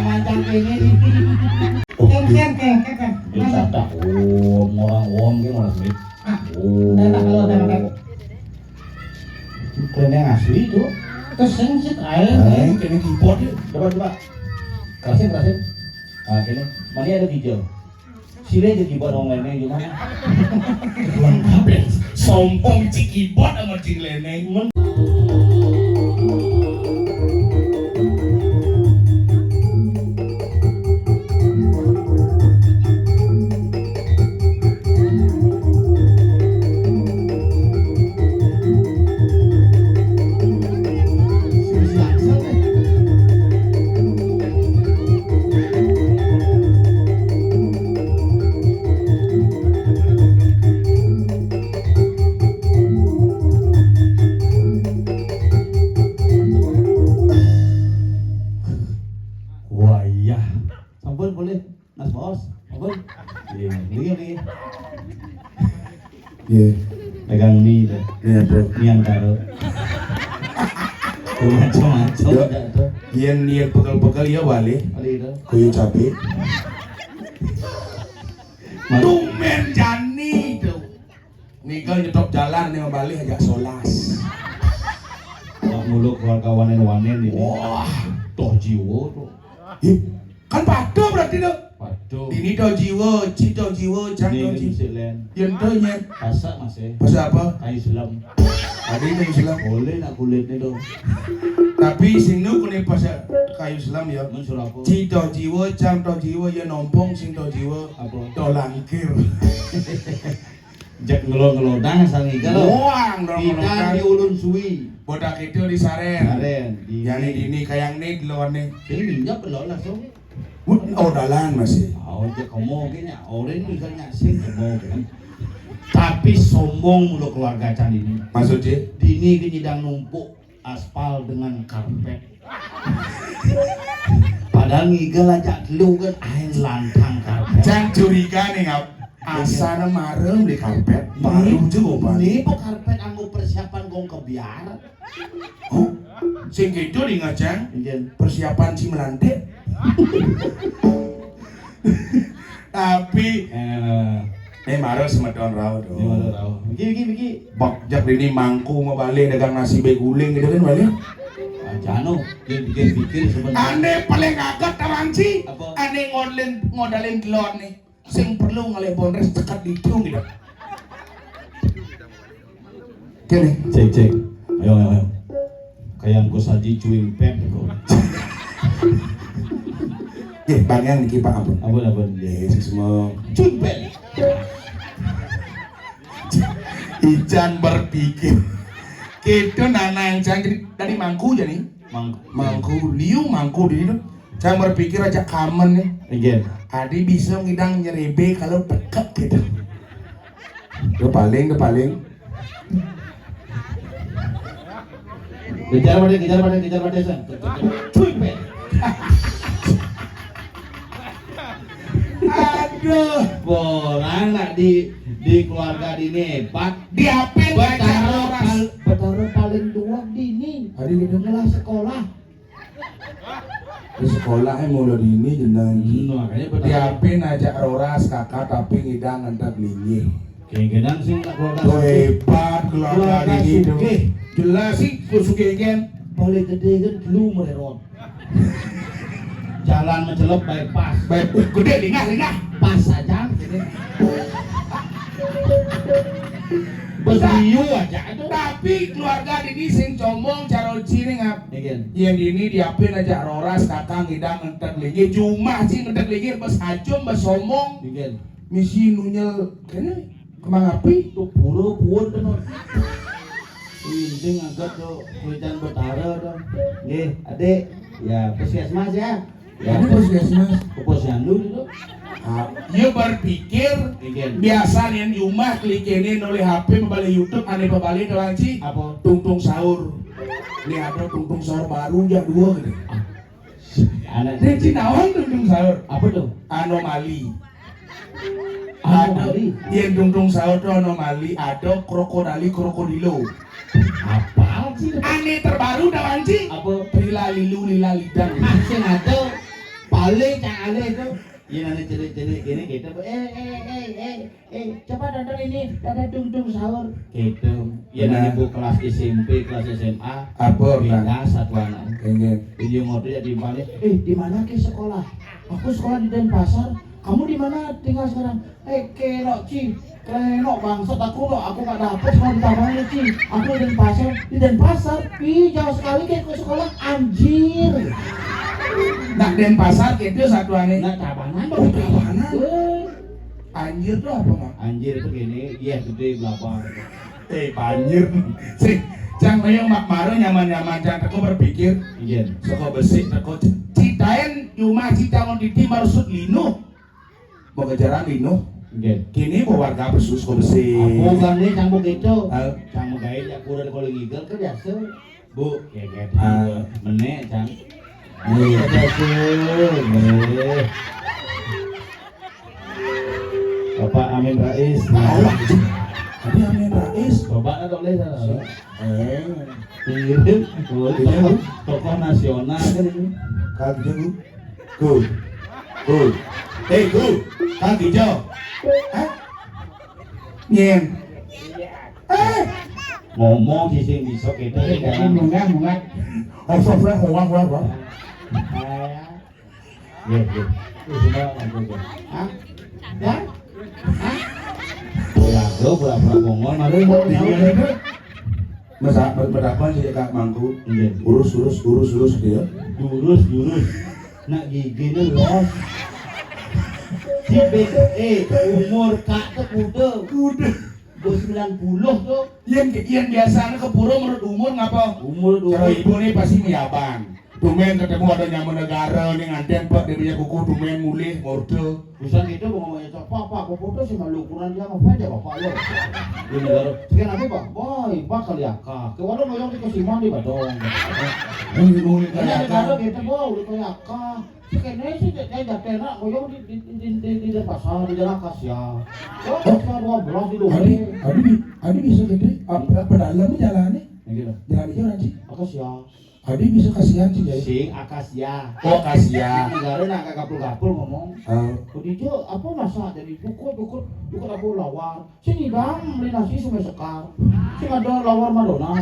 mancang kene. Ken. Ada orang ki ora duit. Kene asli itu. Terus sing sik ae. Kene keyboard ya. Coba. Kerasin. Ah, kene. Mana ada hijau. Sile jadi keyboard orang lainnya gimana? Lengkap ya. Sombong ci keyboard sama ci leneng. Ampun boleh, Mas Bos. Ampun. Iya. Iya. Pegang ini deh. Iya, Bro. Nian karo. Macam-macam. Nian bekal-bekal ya balik. Kali itu. Kuyu cabe. Tumen jani tuh. Nika nyetop jalan nih balik aja solas. Nak muluk keluarga wanen-wanen ini. Wah, toh jiwa tuh. Kan pado berarti tuh. Waduh. Ini toh jiwa, cito jiwa, jang toh Ini jiwa. Len. Yang toh nyet. Pasak Mas ya. Bahasa apa? Kayu selam. Ada itu Islam. Boleh nak kulitnya tuh. Tapi sing nu kene pas kayu Islam ya. Men Surabaya. Cito jiwa, jang toh jiwa ya nompong sing toh jiwa. Apa? Toh langkir. Jak ngelong-ngelodang sangi kalau. Wang Kita di Ulun Suwi. bodak itu di Saren. Saren. Yani ini kayak nih delon nih. Ini minyak belum langsung. Oh dalan masih. Oh, dia kamu kayaknya orang ini misalnya sing kamu kan. Tapi sombong mulu keluarga Can ini. Maksudnya? Dini kenyidang numpuk aspal dengan karpet. Padahal ngigel aja lu kan air lantang karpet. Jangan curiga nih ngap. Asana marem di karpet. Baru juga Ini po karpet anggo persiapan gong kebiar. Oh, sing gitu di ngajang persiapan si melantik. Tapi marem semedon raw tuh. Biki. Bak jak ini mangku mau balik dagang nasi beguling gitu kan balik. Jano, dia pikir sebenarnya. Ane paling agak tawanci. Apa? Ane ngodalin telur nih. Sing perlu ngalih bonres dekat di trung gitu. Kene. Cek. Ayo. Kayak engko saji cuing pep kok. Bang yang dikipak ampun. Ampun. Yesus semua. Cuing pep. Ijan berpikir. Kita nana yang canggih dari mangku jadi. Mangku liu mangku di itu. Jangan berpikir aja kamen nih. Again. Adi bisa ngidang nyerebe kalau dekat gitu. Udah paling. Kejar pada san. Cuy pe. Aduh, Bolang nak di keluarga dini hebat. diapin aja orang. Betara paling tua dini. Hari gitu Kelas sekolah. di sekolah mulai dini jeneng. Makanya betara. Diapin aja roras kakak tapi ngidang entak linyi. Kengkenan sih tak keluarga. Tuh hebat keluarga dini tuh. sugih. Jelas sih kusuke kan. Paling gede kan dulu mereron. Jalan mencelup baik pas. Baik gede lingah. Pas saja. Beriu aja itu. Tapi keluarga dini sing combong cara cini ngap. Again. Yang dini diapin aja roras kakak ngidang entak linyi. Cuma sih entak linyi bes hajum bes sombong. Again. Misi nunyel kene kemang api. Itu pura puan kan. Ini agak tuh hujan betara tuh. Nggih, Adik. Ya, puskesmas ya. Ya, Ini puskesmas. Posyandu itu. Dia berpikir Again. biasa nih rumah klikenin oleh HP membalik YouTube aneh pembalik kelanci Apa? tungtung sahur. Ini ada tungtung sahur baru ya 2 gitu. Anak Ini Cinawan tungtung sahur apa tuh? anomali. Anomali. Yang tungtung sahur tuh anomali ada krokodilo. Apa sih? Aneh terbaru dawanci. Apa? Lila lilu lila lidang. Sing ada cang ale itu. Iya nanti celik-celik gini gitu. Coba nonton ini, ada dung sahur. Gitu. Iya nanti bu kelas SMP, kelas SMA. Apa? Pindah satu anak. Ingin. Video ngobrol ya di mana? Di mana ke sekolah? Aku sekolah di Denpasar. Kamu di mana tinggal sekarang? Kenok Ci. Kenok bangsat aku nggak dapet sekolah di Tabanan Ci. Aku di Denpasar. Ih jauh sekali ke sekolah anjir. Nak Denpasar gitu satuannya. Nah Tabanan Oh, Tabanan. Anjir tuh apa mak? Anjir itu gini, iya gede belakang. Banjir. Sih, cang yang mak maro nyaman-nyaman cang aku berpikir. Iya. Soko besi, soko citain cuma citangon di timar sud lino. Mau kejaran lino. Iya. Kini mau warga bersus soko besi. Aku kan nih cang begitu. Cang gaya ya kurang kalau ngigel kan biasa. Bu, kayak menek cang. Iya betul. Bapak Amin Rais. Tadi Amin Rais. Bapak ada oleh sana. Ini tokoh nasional kan ini. Kang Hijau. Go. Go. Kang Hijau. Nyen. Ngomong sih sing bisa kita kan mungat. Offline hoang. Ya. Sudah lanjut. Ya? Pura-pura bongol mari Masa berapa sih Kak Mangku? Iya. Urus dia. Durus. Nak gigi ni los. Umur kak tu kuda. 90 tu. Yang biasanya ke pura menurut umur ngapa? Umur Kalau ibu nih pasti menyabang. Dumen ketemu ada nyamun negara nih nganten pak dia punya kuku dumen mulih morde. Bisa gitu ngomongnya pak foto sih malu ukuran dia ngapain ya bapak lo. Ini negara. Sekian apa pak? Boy bakal ya kak. Kewalau mau yang dikasih mandi pak dong. Ini Ini negara kita bawa udah kayak kak. Sekian sih saya dah kena koyong di pasar di jalan Kasia. Oh pasar 12 di luar. Adi bisa gede. Apa dalam jalannya? Gitu. Jalan itu nanti. Akasia. Adi bisa kasihan sih jadi. Sing akasia. Oh kasihan. Negara nak gapul ngomong. Oh. Dijo apa masa jadi pukul aku lawar. Sini bang beli nasi semua sekar. Sing ada lawar Madonna.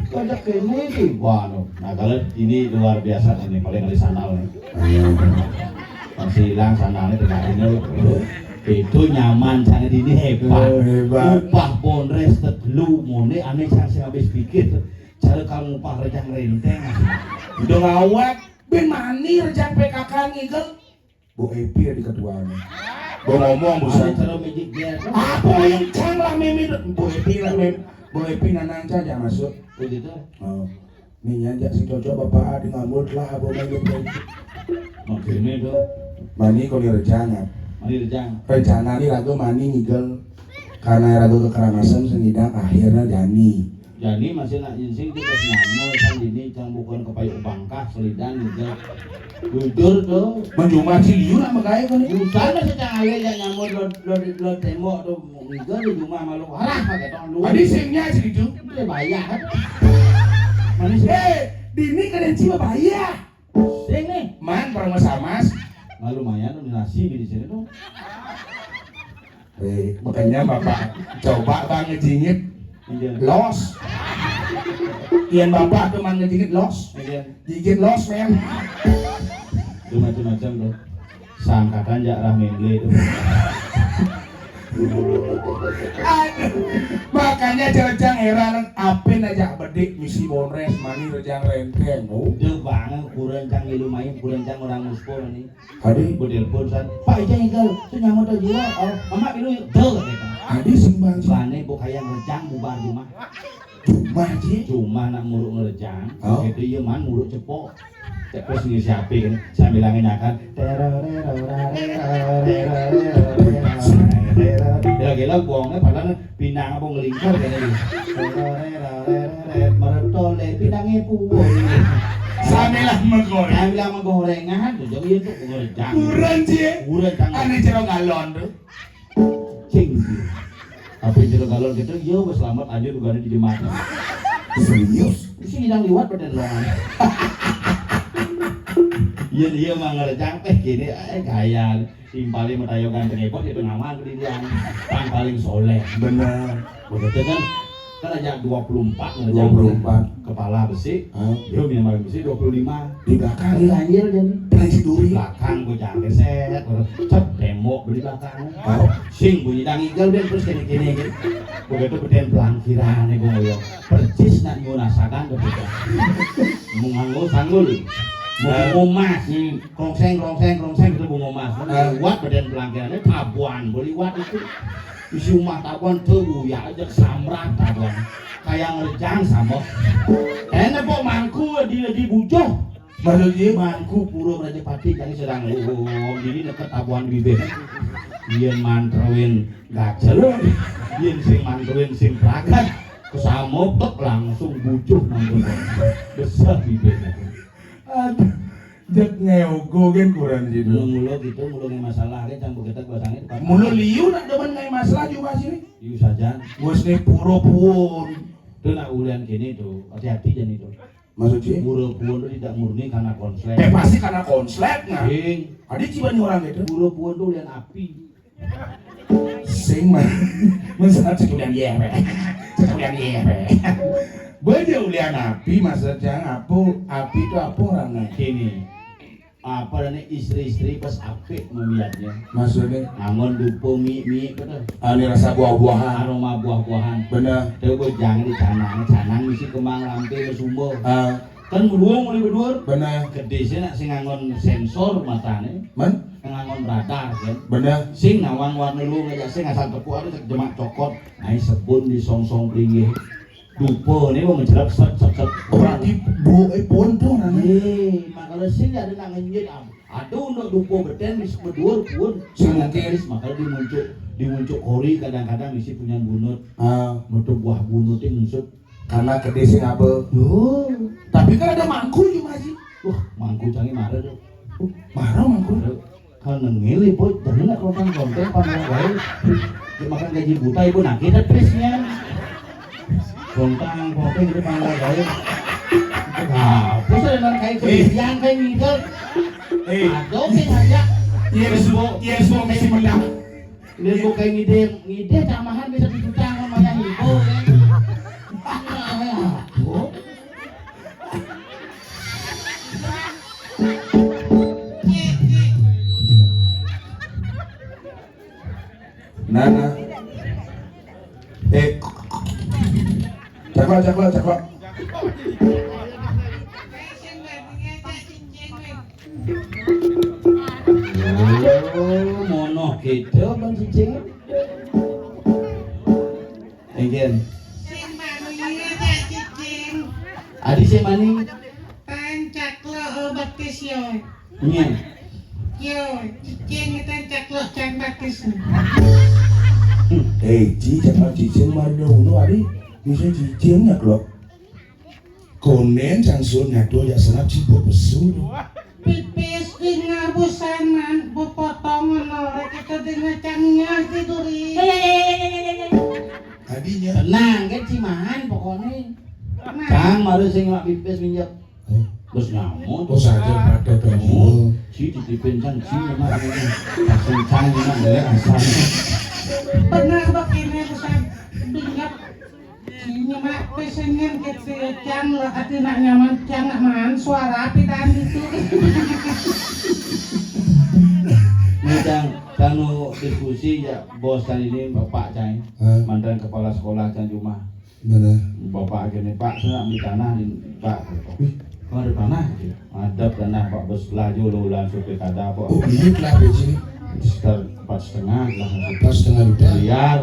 Kajak ini sih, wah no. Nah kalau ini luar biasa ini paling kali sandal nih. Masih hilang sandalnya tidak ini. Itu nyaman sangat ini hebat. Upah bonres tetelu mone aneh saya habis pikir cara kamu upah rejang renteng. Udah ngawet, ben mani rejang PKK ngigel. Bu Epi di ketuanya. Bu ngomong bu Ada cara magic dia. apa yang cang lah mimi Bu Epi lah mimi. Bu Epi nanang saja masuk. Begitu. Oh. Nih aja si cocok bapak adi ngamul lah bu main Makanya itu mani kau nih rejangan. mari rejang. Rencana nih ragu mani ngigel karena ragu kekeramasan sengidang akhirnya jani. Jadi masih nak jinsing itu pas ngamul kan ini cang bukan kepayu bangkah selidan gitu. Jujur tuh. Menjumlah si liu nama kaya kan nih. Bukan masih cang ayah yang ngamul lo tembok tuh ngigel di rumah malu harah pakai tahun dulu. Adi singnya sih itu. Dia bayar kan. Mana sih? Dini kalian cima bayar. Sing nih. Man parang masamas. Nah, lumayan tuh nasi di sini tuh. Makanya bapak coba bang ngejingit Iya. los. Ian bapak tuh man ngejingit los. Iya. Jingit los men. Itu macam-macam tuh. Sangkatan jak rahmengge itu. Makanya jarang heran apin aja bedik misi bonres mani rejang renteng. Udah banget kurang cang lumayan kurang cang orang muspor nih. Adi, Telepon san. Pak Ija ngigel, itu nyamot aja jiwa. Mama bilu deh kata. adi simbang sih. Bane bukaya ngerejang bubar rumah. Cuma sih. Cuma nak muruk ngerejang. Oh. Itu iya man muruk cepok. Terus ngisi api kan sambil nyanyikan gila buangnya padahal pinang apa ngelingkar kayak gini merentole pinangnya puwoi Samilah menggoreng. sambil menggorengan tuh jadi itu ngerejang Kurang sih. kurang cang Ane cerong galon tuh. cing tapi jero galon gitu yo selamat aja juga di mata Serius? Isi hidang liwat pada ruangan. Iya dia mah ngerejang gini, gaya timpali matayo ganteng heboh itu ngaman ke dia, kan paling soleh. Benar. Begitu kan aja 24 kepala besi, dia minimal besi 25 di belakang di ganjil jadi pensi duri belakang gue jangan keset, cep tembok di belakang, sing bunyi dangigel dan terus gini gitu. Begitu beden pelangkiran nih gue ngoyo, percis nak ngunasakan begitu, menganggo sanggul. Bunga emas, krongseng itu bunga emas. Buat badan pelanggarannya tabuan, boleh buat itu. Isi rumah tabuan tuh ya aja samrat tabuan, kayak ngerjang sama. Enak kok mangku dia dibujuk. Maksudnya Mangku pura Raja Pati yang sedang ini deket tabuan bibir. Dia mantrowin gacel, dia sing mantrowin sing prakat, kesamo tek langsung bujuk mangku. Besar bibirnya. aduh jek ngeogo kan kurang gitu Mulu gitu, mulu ngai masalah kan, jangan begitu bahasanya. mulu liu nak demen ngai masalah juga sini Liu saja. bos nih puro puun Itu nak ulian gini tuh, hati-hati jangan itu. maksudnya Pura puan itu tidak murni karena konslet. pasti karena konslet nggak Sing, ada cibani orang gitu pura puan itu ulian api. sing mah masalah cekulian yewe cekulian yewe Baca ulian api maksudnya api itu apa orangnya Gini, apa namanya istri-istri pas apik melihatnya. maksudnya Nangon dupo mie betul. ini rasa buah-buahan Aroma buah-buahan. bener Tuh gue jangan dicanang misi kembang lampe sumber. ah Kan mulai berdua. bener Gede sih nak sing ngangon sensor matane, men ngangon radar kan. bener Sing nawang warna lu ngajak sing asal tepu ada jemak cokot, naik sebun di song-song pringgih. Dupo ini mau menjelap set berarti pun tuh namanya makanya sing ada nak ngenjit aduh untuk dupo beten bisa berdua pun Mungkin. makanya dimuncul kori kadang-kadang isi punya bunut nutup buah bunut itu muncul karena gede sing apa yo tapi kan ada mangkul juga sih wah mangku canggih marah tuh marah mangkul kan ngeli boy jangan nak konten pandang baik makan gaji buta ibu nak kita prisnya kontang itu pandang baik nah bisa dengan kayak yang kayak ngigel aduh sih aja yes mo mesti menang dia kok kayak ngide camahan bisa ditutang namanya hipo kan Nana cakap mono gitu bang cicing again adi si mani Caklo baptis yo. nya Yo, cicing itu caklo cak baptis. jangan cicing mana uno ari bisa cicing ya klok konen sangsun ngado ya senap cibo besul Pipis di ngabusanan, bupotongan orang kita dengan cangnya tiduri. adinya tenang kan cimahan pokoknya kang malu sing mak pipis minjak terus nyamuk oh saja pada kamu si titipin can si memang ini langsung can memang boleh asalnya Benar begini bukan bingat. Ini mak pesengin kecil cang lah hati nak nyaman cang nak man suara api dan itu. ini kanu diskusi ya bos kan ini bapak cai mantan kepala sekolah can cuma benar bapak akhirnya pak saya ambil tanah di pak kau ada tanah ada tanah pak bos laju ulang supaya kada apa oh ini lah begini sekitar 4,5 lah pas setengah juta miliar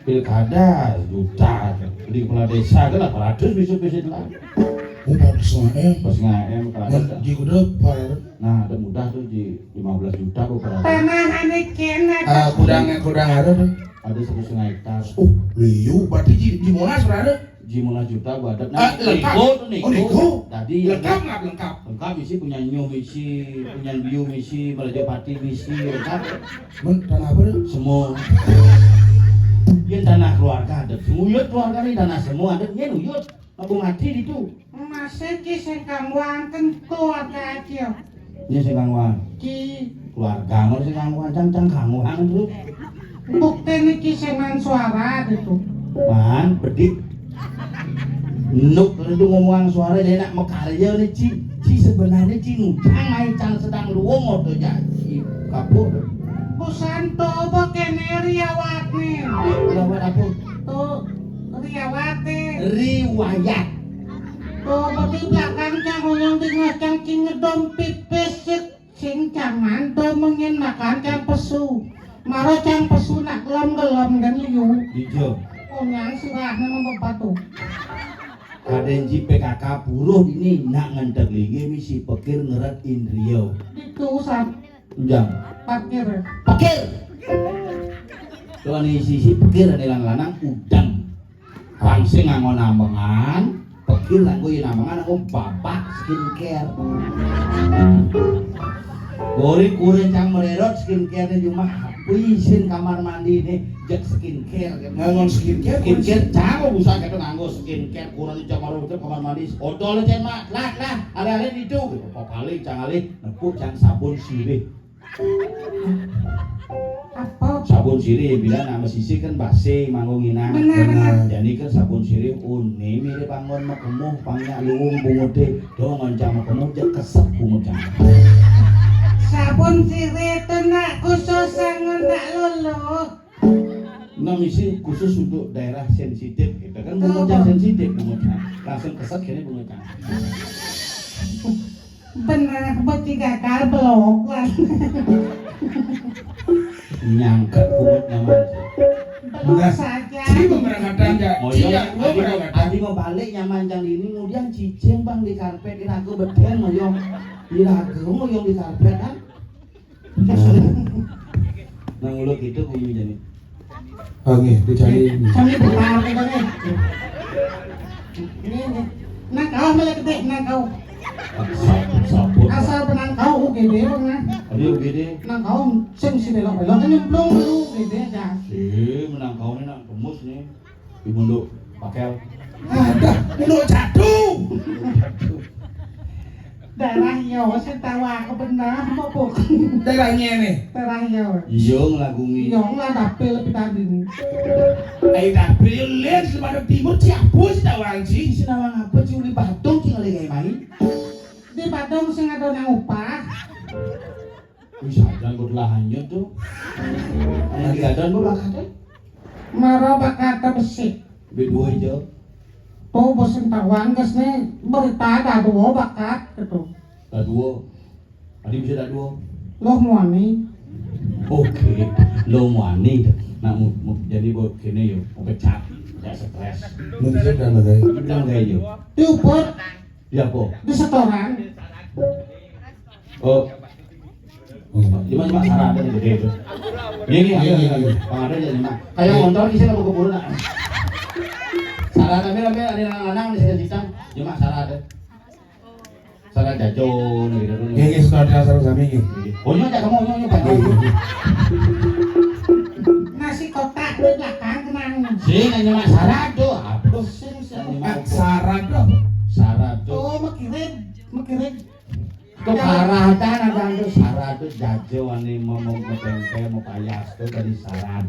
pilkada juta di kepala desa kan 800 bisa lah oh bagus semua pas nggak kada di kuda par nah ada mudah tuh di 15 juta kok kada Tanah ane kena. kudang ada tuh ada 1,5 hektar oh liu berarti di Monas berada Jimuna juta gua ada lengkap tuh oh nego tadi lengkap nggak lengkap lengkap misi punya nyu misi punya biu misi Merajapati misi lengkap men tanah apa tuh semua yang tanah keluarga ada uyut keluarga ini tanah semua ada yang uyut Aku mati itu. Masih ki sing kangwaken keluarga aja. Ini sing kangwang. Ki Keluarga mau sing kangwang cang kangwang terus. bukti niki seman suara itu. Man, bedik. Nuk itu ngomong suara dia nak mekarya nih ci sebenarnya ci ngujang main cang sedang luwung tuh jadi kapur. Busanto apa kene riawate. Lewat apa? Tuh riawate. Riwayat. Tuh berarti belakang cang yang tinggal cang ngedom pipis sing caman tuh mengen makan cang pesu. Maro cang pesu nak gelom kan liu. Dijo. Oh nyang sirahnya membapak tuh. Kadenji PKK buruh ini nak ngantek lagi misi pikir ngeret Indriyo. Itu sam Ujang. parkir. Pikir. Tuan sisi pikir ada lanang udang. Pangsing ngangon nambangan, pikir lan gue nambangan aku bapak skincare. Goreng cang mererot skincare cuma isin kamar mandi nih jak skincare Ngangon skincare cang usah kita nganggo skincare kurang di kamar mandi odol cen mak lah ale-ale itu paling cang ale nepuk cang sabun sirih Apa? sabun sirih bilang nama sisi kan basi manggung inang Benar. jadi kan sabun sirih une mirip bangun makemuh pangnya luwung bungude do ngoncang makemuh jak kesep bungut cang Sabun sirih itu nak khusus sangat nak lulu. nah misi khusus untuk daerah sensitif gitu kan bungucang sensitif bungucang langsung kesep kini bungucang Benar bertiga kali blok lah. nyangket bungut nyaman Blok saja. Si pemberangkatan ya. Cia, gua berangkatan. adi mau balik nyaman cang ini kemudian cicing bang di karpet irago beten moyong irago moyong di karpet kan nang ulo gitu kuyu jadi Oke, dicari ini. Kami benar kita nih. Ini nak kau malah gede nak kau. sabun Asal benang kau gede bang. adi gede Nak kau sing sini lo belok ini belum lu gede aja. menang kau ini nak gemus nih di munduk pakel Ada, lu jatuh. Darah yo sing tahu aku benar apa pok. Darahnya nih. Darah yo. iya ngelagungi Yo lah dapil lebih tadi nih. Tapi lihat sebagai timur ciapus tahu anjing. si nawang apa sih uli batung sih ngalih kayak main Di Badung sing ada nang upah. bisa aja gue lahannya tuh lagi ada gue bakatnya Maro bakata besi. berdua aja Tuh bosen tawang guys nih berita ada dua bakat gitu. dah dua tadi bisa dah dua Loh muani. oke lo wani nak jadi buat kini yuk mau pecat ya stres Lu bisa dan lagi. bilang kayak yuk Diukur ya apa di setoran. oh cuma syarat aja gede itu ini ada aja cuma kayak motor di sini aku keburu nak syarat tapi ada lanang di sini cuma syarat syarat jajon gitu Ini sudah ada sama ini. oh nyonya kamu nyonya pak Nasi kotak di belakang kenang. sih cuma syarat tuh apa Syarat dong. syarat tuh Oh makirin. tuh karatan ada tuh syarat tuh jajo ane mau tempe mau payas tuh dari syarat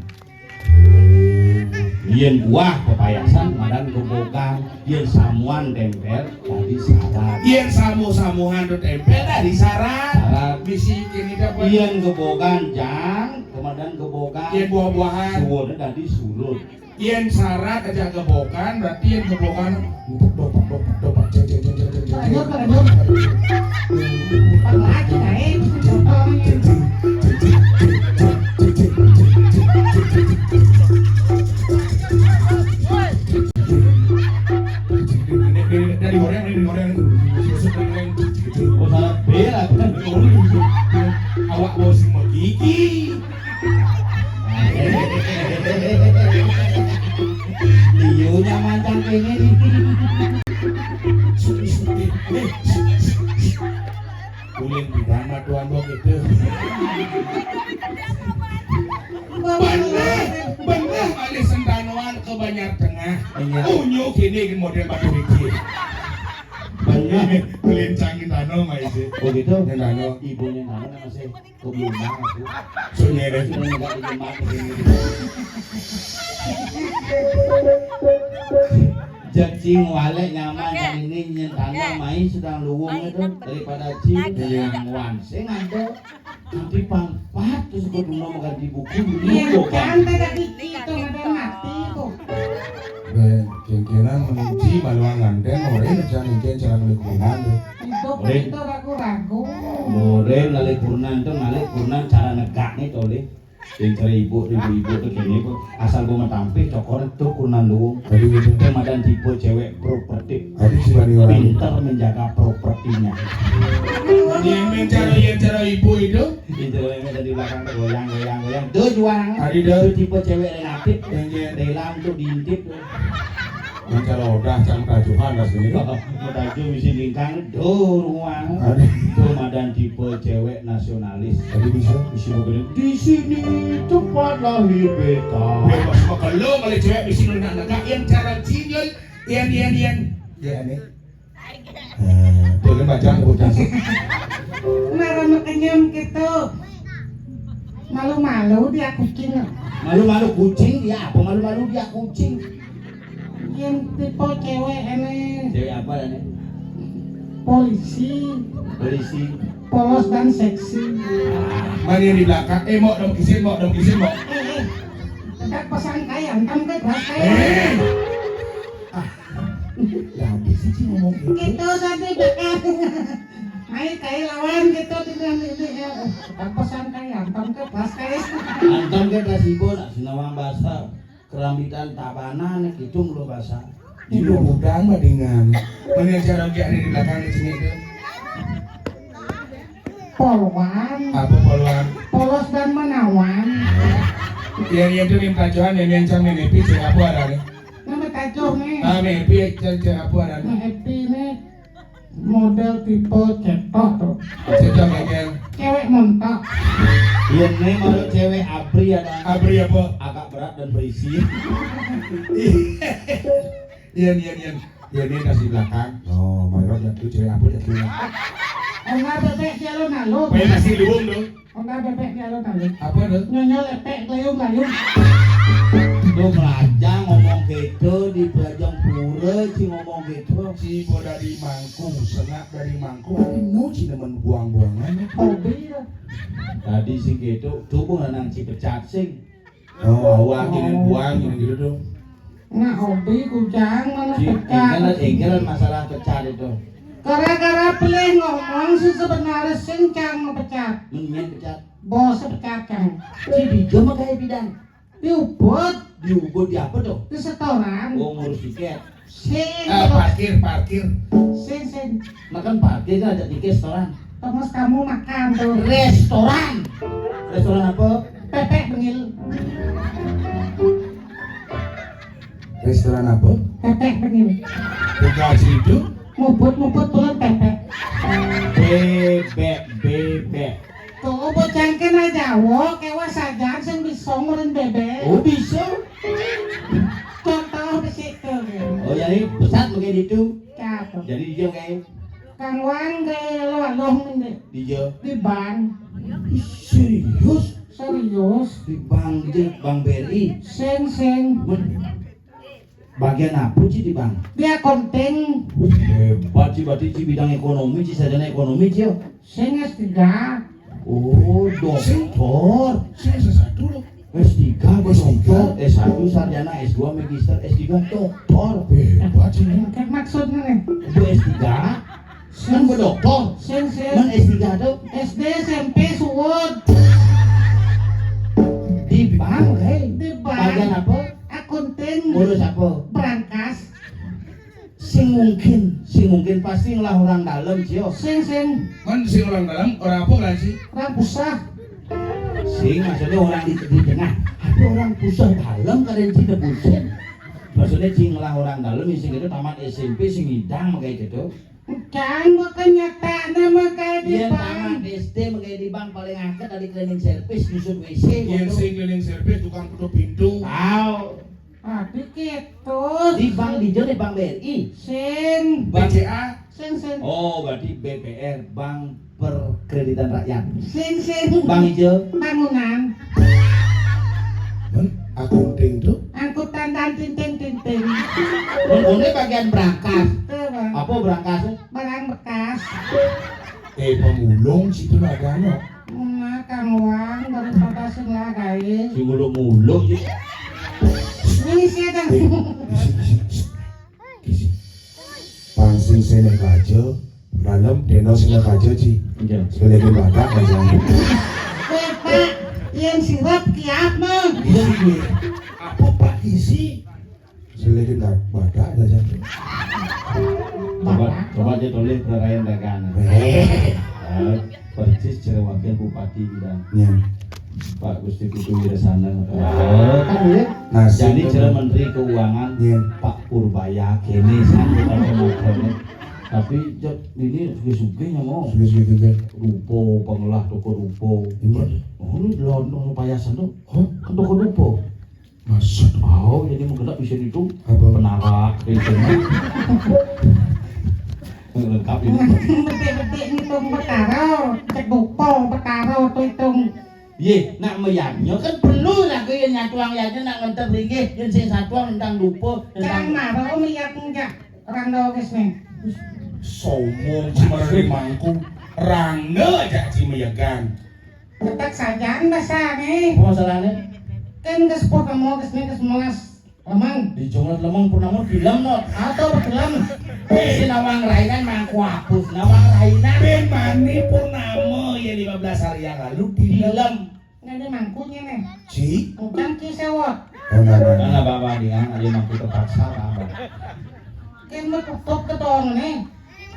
yen buah pepayasan madan gebogan yen samuan tempel tadi syarat Yen samu-samuhan do tempe dari syarat. syarat Bisikin ini dapat. yen gebogan jang kemudian gebogan Yen buah-buahan. suwun tadi surut Yen syarat aja gebokan, berarti yen gebokan dopak Lanjut. Lagi naik. dari goreng. oh syarat bela kan Awak bos mau gigi. liunya mancang pengen Kulit di mana tuan lo gitu. Bener kali sendanoan ke Banjar Tengah. Iya. Unyu gini model batu iki. Melincang kita no maisi. Oh gitu. Nano. Ibunya Nano masih kebelumang aku. Sunyi deh. Sudah enggak di rumah begini. Jacing walek nyaman dan ini nyentana main sedang luwung itu daripada cing yang wansing ada nanti pangpat terus gue dulu mau ganti buku Iya, dulu kan. cantik tadi itu ada mati kok. Kengkenan mengunci maluangan dan orang jangan ingin cara lingkungan tuh. Itu ragu-ragu. More lali kurnan tuh lali kurnan cara negak nih tole. Yang cara ibu tuh kayaknya kok asal gue matampil cokor itu kurnan luwung. Tadi gitu. Kemudian tipe cewek properti. Tadi si bani orang. Pintar menjaga propertinya. Yang cara ibu itu. Itu yang ada di belakang tuh goyang. Tuh juang. Tadi dah. Itu tipe cewek relatif yang dalam tuh diintip tuh. Yang cara udah cara tajuhan dah sini. Tajuk misi lingkang tuh ruang. Tadi. Tuh madan tipe cewek nasionalis. Tadi bisa. Di sini tempat lahir beta. Bebas kalau kalau cewek di sini nak yang cara cinyol yang. Ya ini. Tuh kan baca bocah. Marah makenyam gitu. Malu-malu dia kucing. Malu-malu kucing dia apa? Malu-malu dia kucing. Yang tipe cewek ini Cewek apa nih? polisi, Polisi. polos dan seksi. Mana yang di belakang? Mau dong kisin. Dekat pesan kaya, entam ke beras kaya. Ya habis sih ngomong gitu. Gitu tadi dekat. Ayo kaya lawan gitu dengan ini ya. Dekat pesan kaya, entam ke beras kaya. Anton ke Rasibo nak sinawang bahasa kerambitan tabanan gitu mulu bahasa. Itu udang badingan. Mana yang cara dia ada di belakang di sini itu? Polwan, Apa poluan? polos dan menawan. Yang itu yang tajuhan yang cami nepi cewek apa ada nih? Nama tajuk nih. Nepi cewek apa ada nih? Nah, Epi ini model tipe cetok tuh. Cewek bagian Cewek montok. Iya nih malu cewek abri ada abri apa? agak berat dan berisi. Iya. Ya ini nasi belakang. Oh, Mayor jatuh cewek apa jatuh? Enggak bebek dia lo nalu. Pakai nasi liwung dong. Enggak bebek dia lo nalu. Apa dong? Nyonya lepek gayung-gayung. Tuh melajang ngomong gitu di pelajang pura sih ngomong gitu. Si boda dari mangku, sengat dari mangku. Ini si teman buang-buangan. Hobi lah. Tadi sih gitu, tubuh nang si pecat sing. Oh, awak gini buang gitu dong. Nah hobi kujang mana Si pecat. enggelan masalah pecat itu. Gara-gara pilih ngomong sih sebenarnya sencang mau pecat. Mendingan pecat. Bos pecat kan. Si Bijo mah kayak bidang. Diubut Diubur di apa tuh? di setoran. Oh ngurus tiket. Sing. Parkir. Sing. Makan parkir kan ada tiket restoran. Thomas kamu makan tuh. Restoran. Restoran apa? Pepek bengil. Restoran apa? Pepek bengil. Buka situ. Muput bulan pepek. Bebek. Tuh bocah kena Jawa kewa saja sing bisa ngurin bebek. Oh bisa. Contoh di situ. Oh jadi pusat kayak gitu. Cakep. Jadi dia kayak Kang Wan ge loh dia. di ban. Serius? Serius. Di Bang BRI. Sing. Bagian apa sih di Bang? Dia konting. Hebat sih berarti di bidang ekonomi sih sarjana ekonomi sih. Sing S3. Oh doktor. Saya sesatu loh. S3 doktor, S1 sarjana, S2 magister, S3 doktor. Hebat sih. Kayak maksudnya nih. Bu S3 kan berdoktor. Sing. Man S3 tuh SD SMP suwud. di bank, hei. Di Bagian ban. apa? Akunting. Ngurus apa? Berangkas. Sing mungkin pasti lah orang dalam sih. Sing. Kan sing orang dalam orang apa kan sih? Orang pusah. Sing maksudnya orang di tengah. Tapi orang pusat dalam kalian sih pusat. Maksudnya sing lah orang dalam sing itu tamat SMP sing hidang kayak gitu. Kan makanya tak nama kayak di Dia bank. tamat SD kayak di bank paling angkat dari cleaning service nyusun WC. Yang sing cleaning service tukang tutup pintu. Tahu. Tapi gitu. Di bank di bank BRI. Sing. BCA. Sing. Oh, berarti BPR, Bank Perkreditan Rakyat. Sing. Bank hijau. Bangunan. Men, akunting tuh. Angkutan dan tinting. Ini bagian berangkas. Tuh, Bang. Apa berangkasnya? Barang bekas. Pemulung situ lagano. Makan uang dari kota Singlagai. Si muluk-muluk sih. Ini sih ada. Kisi. Pansing sene kajo, dalam deno sene kajo ci. Iya. Sekali lagi badak aja. Pak, yang sirap kiap mah. Iya sih. Apa Pak isi? Sekali lagi badak aja. Coba aja tulis perayaan dagangan. Persis cara wakil bupati dan Ya. Pak Gusti Putu Wirasana. Kan ya. Nah, Jadi cara Menteri Keuangan Ya. Pak Purbaya kene sanggup macamnya. Tapi ini suge-sugenya mau Sudah kan. rupo pengelah toko rupo. Ini. Oh ini belum payasan tuh. Kan toko rupo. Masuk. Oh jadi menggerak bisa itu Apa? penarak pensiunnya. Lengkap ini. Betik-betik ngitung betaro, cek bupo betaro tuh hitung. Ye, nak meyaknya kan perlu lah ke yang nyatuang yanya nak ngantar ringgit yang sing satuang tentang lupa Jangan tentang marah, miyak enggak. Orang doges nih. Somong cimereng mangku. Rangga aja cimeyagan. Ketak sajaan bahasa nih. apa masalahnya Kan ke sepuh kamu kesini ke semua lemang. di jumlah lemong purnama film not Atau betulan. si nawang rainan mangku hapus nawang rainan Ben Mani Purnama ya 15 hari yang lalu di film Nggak ada mangkunya nih. Ci. Bukan kisewot. Oh nah. kan apa dia aja mangku terpaksa apa Kan mau tutup ke tong nih.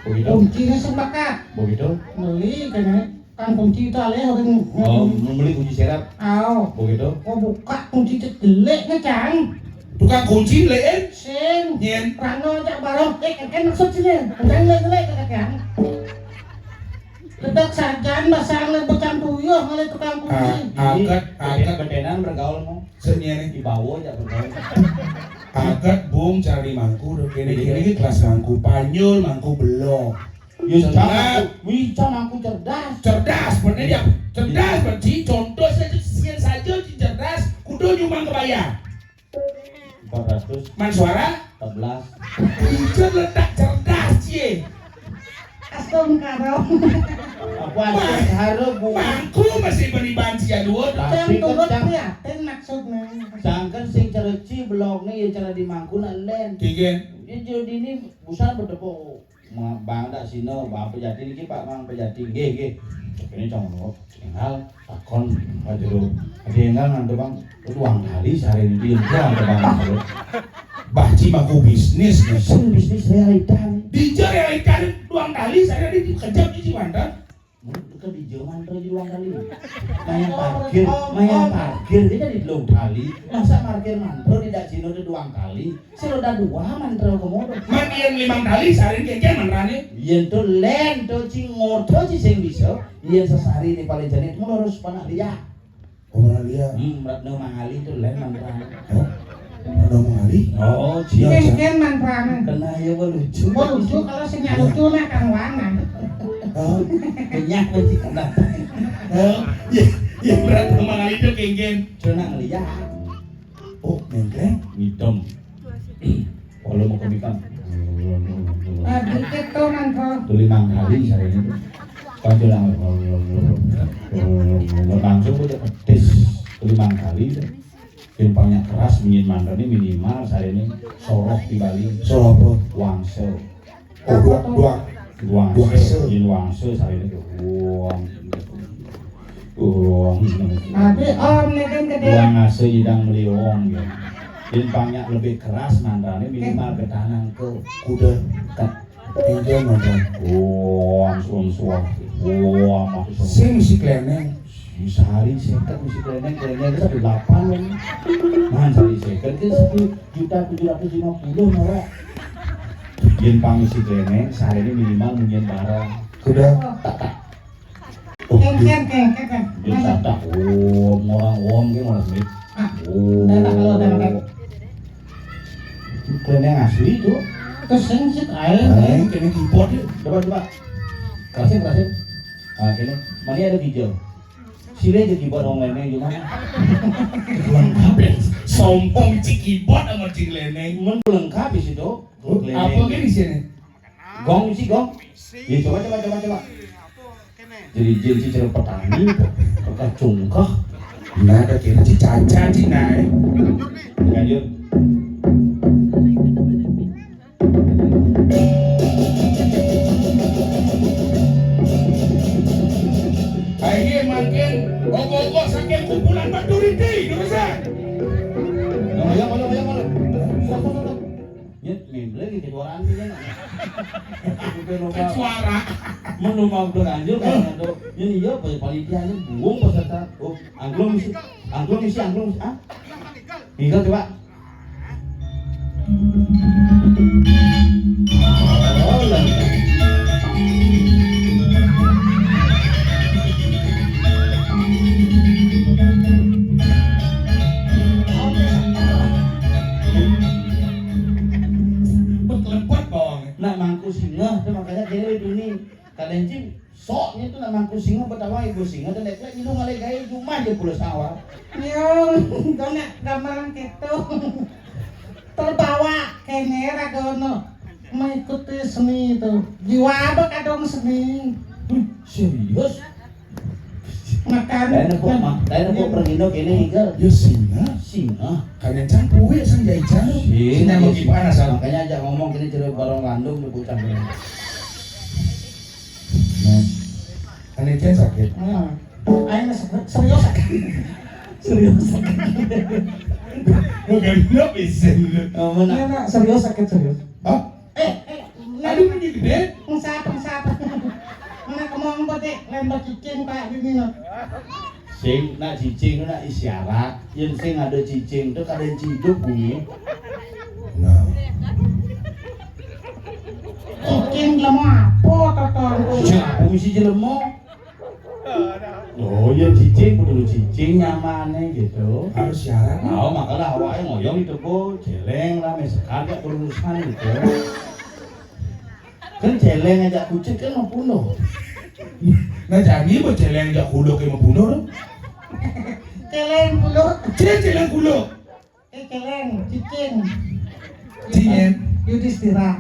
begitu Kuncinya sebakat. begitu Beli kayaknya. Kan kunci itu alih orang. oh membeli kunci serap Aw. begitu Kok buka kunci itu jelek nih Cang. Tukang kunci leen. Sing. Nyen. Rano aja barang. Kan maksud sini. Bukan jelek kan. Ledak sajaan basang le becam tuyuh ngale tukang kunci. Agak bedenan bergaul mau senyene. di bawah aja bergaul Agak bung cari mangku udah kene kelas mangku panyul mangku belok. Wicang aku cerdas. Cerdas bener ya. Cerdas berarti contoh saja sekian saja cerdas kudu nyumbang kebayar. 414 Man suara Ijo letak cerdas cie. Astum karo. aku aja harus bu Mangku masih beri banci ya dua. Yang tapi turut kan prihatin maksudnya. jangan sing cereci blognya ya cara di mangkunan len Kigen. jadi ini busan berdepo bang dak sino bang pejati iki Pak Mang pejati nggih ini contoh tinggal takon pajero tinggal nanti Bang uang hari sehari ini dia ada Bang Baci mangku bisnis nih. sing bisnis realita Dijar ya ikan uang kali saya dikejam di Ciwandan. Bukan di Jerman terus di uang kali mayang parkir dia di Long kali masa parkir mantro tidak sino di uang kali sino udah dua mantro komodo Man yang 5 kali sehari keken manrane. yen to len to cing ngoto ci sing bisa yen sesari di paling jane mu harus panak dia Oh mana dia? berat no mangali to len mantran Oh. Ada mengali. oh ci Ken mantrana. kena ya lucu Oh lucu kalau sing lucu nak kang wana. Oh. kenyak ci kena Oh. Ya berat mengali itu keken. cuna ngeliat Oh nengkleng. ngidom kalau mau komikan Ah dikit tuh mantro. tuli mangali sare ini kanjo lang langsung udah pedes tuli mangali timpangnya keras minyin mantan ini minimal sare ini sorok di Bali So apa? wangse Oh dua. wangse yin wangse sare ini uang Tapi om nih kan gede. uang ngase idang meliwong ya timpangnya lebih keras mantannya minimal ke tanang ke Kuda. kan Keken mantan. uang suam uang masuk Sing si kleneng. sehari seket mesti kerennya itu 1,8 loh nah sehari seket itu 1.750.000 norak yen pangisi kerennya sehari ini minimal mungkin barang Kuda. Oh. Ken. yen Masa. tak orang gitu malah sih Ah. Dah tak kalau dah. kerennya yang asli tuh Kesengsek ae. Kene keyboard ya. Coba. Kerasin. Ah, kene. Mana ada hijau? Sini aja keyboard orang lainnya gimana? Lengkap ya. Sombong cik keyboard sama cik leneng. Men lengkap di situ. Apa ke di sini? Gong isi gong. Ya coba. Jadi si cerita petani, kakak cungkah. Nah, ada kira cik caca cik naik. Lanjut. Ayo makin ogo-ogo saking kumpulan batu riti, Indonesia. Kalau. Ya, memble gitu kejuaraan dia nak. Suara. Menumau beranjur kan itu. Ini ya panitia ini buang peserta. Oh, angklung isi. Ah? Tinggal coba. Oh, lengkap. Berkelempat bawang. Nak mangku singa, tu makanya dia itu ni. Kalian cing soknya tu nak mangku singa pertama ibu singa dan lek itu ngalih gaya cuma je pulau sawah. Yo, donek gambaran gitu. Terbawa kayaknya ragono mengikuti seni itu. Jiwa apa kadang seni. Serius? Makan. Lain aku pergi no kene hingga Yo singa. singa. Kalian campur ya sang jajan. Singa mau gimana sang? Makanya ajak ngomong kini cerita barang landung di bocah ini. Kalian kan sakit. Ayo serius sakit. Serius sakit. Bukan dia bisa. Mana? Iya nak serius sakit serius. Ah, Lalu aduh ini gede.Ngsap. Nak ngomong botek lembah cicing kayak gini no. Sing nak cicing tu nak isyarat. Yang sing ada cicing tu kalian ciduk bunyi. Nah, Cicing lama apa toton. Aku mesti jelemo. Oh ya cicing kudu cicing nyamannya gitu. harus syarat. Nah, makanya awalnya ngoyong itu kok jeleng lah, mesekar gak berurusan gitu. Kan jeleng aja kucing kan mau bunuh. Nah jadi buat celeng jak kulo kayak mau bunuh dong. Keleng bulu. Celeng kulo. Keleng cicing. Cingen. Yudhistira.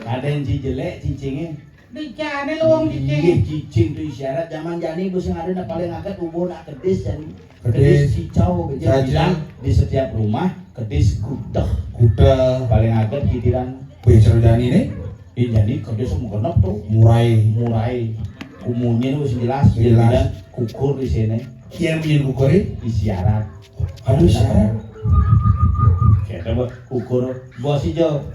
Ada yang jelek cicingnya. Dicane luang Iya cicing. cicing tuh isyarat zaman jani bos yang ada nak paling agak ubon nak kedis dan Kedis. cicau Saja. bilang di setiap rumah kedis kudah Kuda. paling agak kitiran. Bicara jani nih. Ini jadi kedis semua kenop tuh murai umumnya itu jelas dan kukur di sini Yang bikin kukurin. isyarat. Harus syarat. Kita buat ukur bos hijau.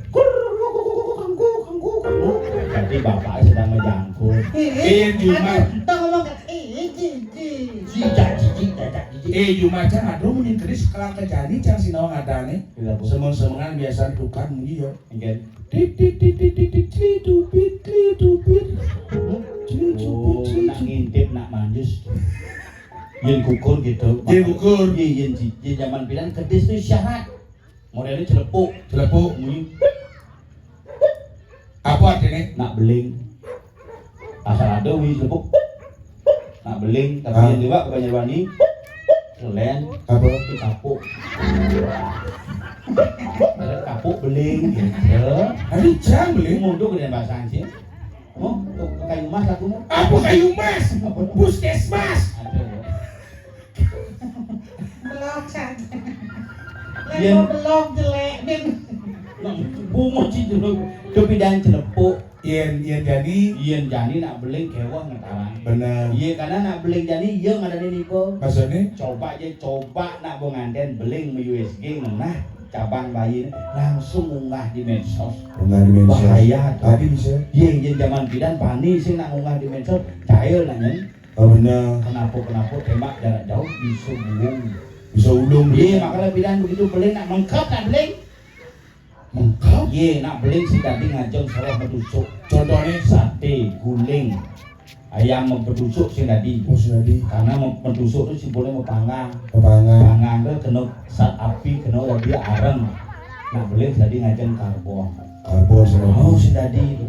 Jadi bapak sedang menjangkut. Cuma. Tolong cici. Cuma can aduh mending kedis kalau ke jani can sinau ngadane. Semeng-semengan biasa tukar muni yo. Mungkin. Oh, nak ngintip nak manjus. Yen kukur gitu. Yen kukur. Yen zaman bilang kedis itu syarat. Modelnya celepuk. Celepuk. Apa artinya? Nak beling. Asal ada wih celepuk. Nak beling tapi yang dewa kebanyakan wani. Kelen. Apa? Di kapuk. Ada kapuk beling gitu. Aduh jang beli. Mundur ke bahasa Inggris. Oh, ke kayu mas aku mau. Apa kayu mas? Puskesmas. Belok saja. Yen. Belok jelek din. Bungo ci dulu kepidan celepuk. Yen jadi. Yen jani nak beling kewah ngetarang. Benar. Iya karena nak beling jani iya ngadani nipo. Maksudnya? Coba nak bonganten beling me USG nah cabang bayi langsung unggah di medsos. Unggah di medsos. Bahaya. Tadi bisa. Yen zaman pidan pani sih nak unggah di medsos cair nanya. Oh benar. Kenapa tembak jarak jauh bisa buang. Bisa ulung. Iya makanya pidan begitu beling nak mengkap nak beling. Mengkap? Iya nak beling si tadi ngajeng salah bedusuk. Contohnya? Sate, guling, ayam bedusuk si tadi. Oh tadi. Karena bedusuk itu simbolnya mau panggang. Kepangan. Panggang itu kena saat api kena dia areng. Nak beling tadi ngajeng karbon. Karbon Oh, si dadi itu.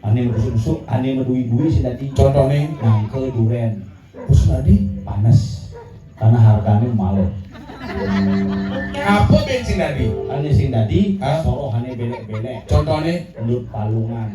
Ane menusuk-nusuk, ane medui-dui si dadi. Contohnya, Nangke duren. terus tadi Panas. Karena harganya malo. apa bensin tadi? Ane sing dadi, Hah? soro ane belek-belek. Contohnya, Lut palungan.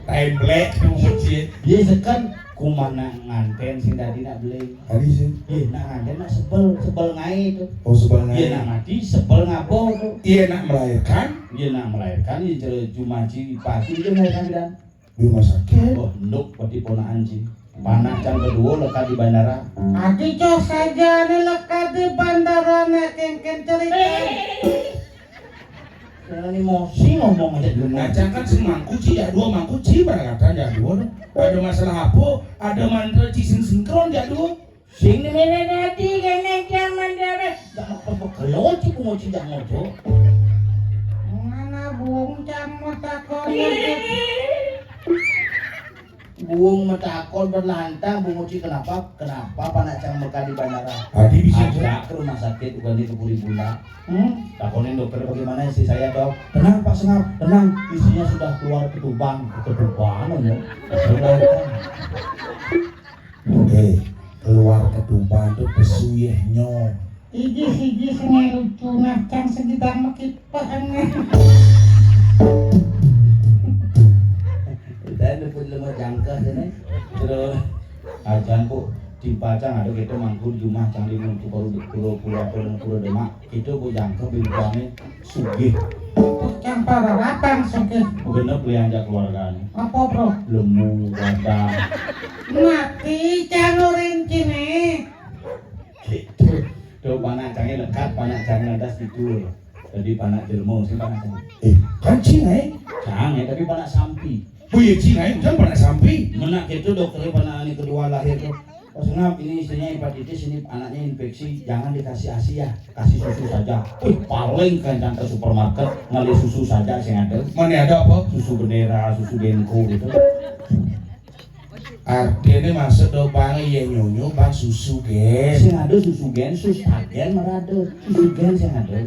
template muci. Biasa kan kumana nganten sing dadi nak beli. Tadi sih. Iya nak nganten nak sebel ngai itu. Oh sebenarnya. Iya nak mati sebel ngapo tuh. Iya nak melahirkan Iya nak melahirkan iya jumaji pagi itu melahirkan dan. di rumah sakit. Oh nduk pati ponaan ji. Panak can kedua lekat di bandara. Adi cok saja nih lekat di bandara nek kengken cerita. Ini emosi ngomong aja dulu. Ngajak kan semangku ci ya dua mangku ci barangkali ya dua. Ada masalah apa? Ada mantra ci sinkron ya dua. Sing ni mana nanti kena zaman dia. Tak apa kalau ci ku mau cinta mojo. Mana buang jamu takon. Buung metakol berlantang bungo ci kenapa panak cang mekar di bandara. Tadi bisa Ajak ke rumah sakit bukan di Kebuli Bunda. Takonin dokter bagaimana istri saya dok. Tenang Pak Sengap, tenang. Istrinya sudah keluar ketubang ya. Keluar ketuban tuh pesuyehnya. Iji sengai lucu ngacang segitar mekipahan. Dan dapat lemah jangka sana. Terus ajan bu dipacang ada kita mangkur jumah cang di muntu pulau demak itu bu jangka bilangnya sugih. Yang para lapang suke. Genep lianja keluarganya. Apa bro? Lemu, radang. Mati canurin cine. Tuh panak cangnya lekat, panak cangnya landas tidur. Jadi panak jelmo sih panak cang. Kan cinai. Cang tapi panak sampi. Oh iya cinai, jangan pernah sampai. Menak itu dokternya panak ini kedua lahir tuh. Pas ngap ini istrinya hepatitis, ini anaknya infeksi, jangan dikasih ASI ya, kasih susu saja. Paling kencang ke supermarket ngali susu saja sih ada. Mana ada apa? Susu bendera, susu genko gitu. Artinya masuk do bang iya nyonyo bang susu gen. Sing ada susu gen, susu agen merada, susu gen sing ada.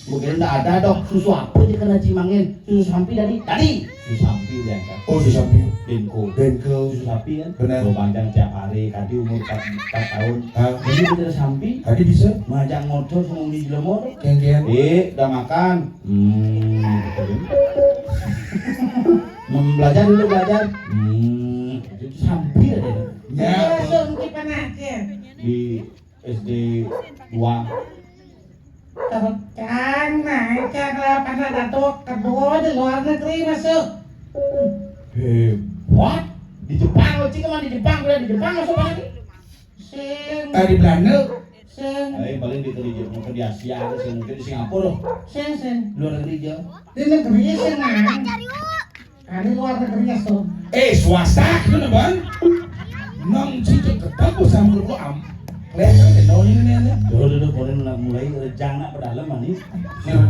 Mungkin enggak ada dok, susu apa sih kena cimangin? Susu sapi tadi. Susu sapi yang kan. Oh susu sapi. Genko. Genko. Susu sapi kan. Benar. Lo panjang tiap hari, tadi umur 4 tahun. Jadi bener sapi. Tadi bisa. Ngajak motor semua di jelmo. Kengian. Udah makan. Belajar dulu belajar. Itu sapi ada. Ya. Langsung di panaknya. Di SD 2. Tercang naik cara pada datuk kedua di luar negeri masuk. What? Di Jepang lo cik di Jepang udah di Jepang masuk lagi. Sing Di Belanda. sing Paling di Jepang mungkin di Asia ada sih mungkin di Singapura sing luar negeri aja. di negeri sing nang. Kali luar negeri masuk. Swasta gitu na bang. Nang cicit ketemu sama lu am. Kelihatan kenal ini nih. Dulu boleh mulai rencana pedalam manis.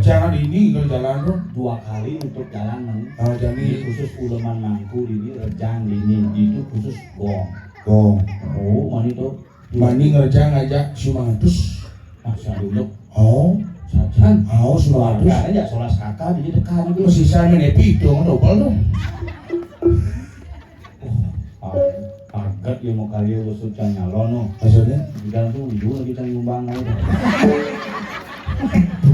Jangan ini kalau jalan tuh. 2 kali untuk jalan manis. Jadi Ini khusus uleman mangku ini rejang ini itu khusus gong. gong. Oh mani tuh. Mani ngerja ngajak Sumantus. Masa dulu. Oh. Sajan. Oh Sumantus. Keluarga aja solas kakak jadi dekat dia. Sisa menepi itu double tuh. Kaget ya mau kalian usut can nyalon no. Maksudnya? Bilang tuh dulu lagi can nyumbang aja.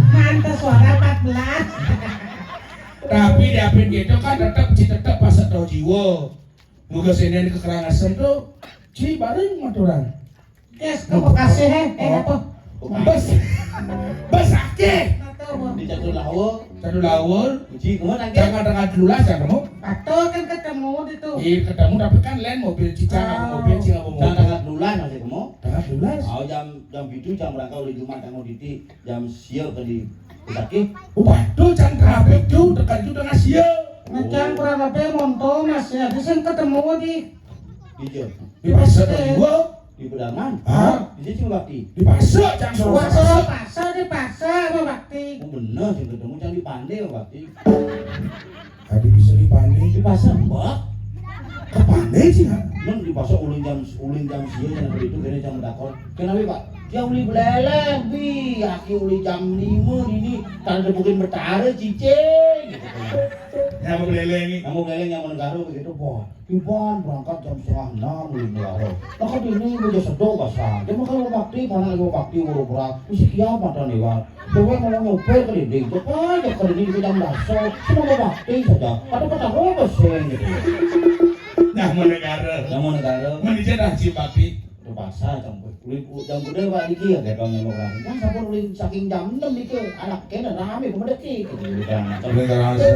Mantas suara 14. Tapi dapin gitu kan tetap pas atau jiwa. Muga sini di kekerangasan tuh ci bareng maturan. Kes ke Bekasi apa? Bas akeh. Di catur lawo, Cadu lawur. uji kemana lagi? Jangan dengan dulu lah kamu. Atau kan ketemu di tuh. Iya ketemu tapi kan lain mobil cicang, mobil cicang apa Jangan mobil. tanggal bulan masih kamu. Tanggal 12. Oh jam itu jam berangkat di Jumat tanggal diti jam sial ke di sakit. Waduh can trafik tuh dekat itu dengan sia. Macam kurang lebih monto mas ya. Di sini ketemu di Hijau Di pasar gua. di pedangan. Hah? Di sini bakti. Di pasar can Solo suruh. pasar di pasar sama bakti. Oh bener sih ketemu cang di Pandai bakti. Tadi bisa dipandai. Di pasar mbak. Kepandai sih kan? Nun di pasar ulin jam sial jangan begitu kena jam dakon. Kenapa pak? Dia uli beleleh, bi, aki uli jam 5 ini, tanda mungkin bertara cicing. Yang mau beleleng Kamu beleleh yang menegara begitu, boh. Iban berangkat jam 5:30 uli negara. Nah kan ini udah sedok basah. Cuma kalau bakti, mana lagi bakti urut berat, mesti kiamat dan lewat. Coba mau nyopel ke dinding, coba aja ke dinding jam dasar, cuma mau bakti saja. Ada apa sih gitu. Nah mau negara Yang mau negara, Manajer haji bakti itu basah campur. Jam gede pak diki ya kayak orang yang orang. Kan sabun ulin saking jam 6 diki, anak kena rame kemedeki. Gitu kan.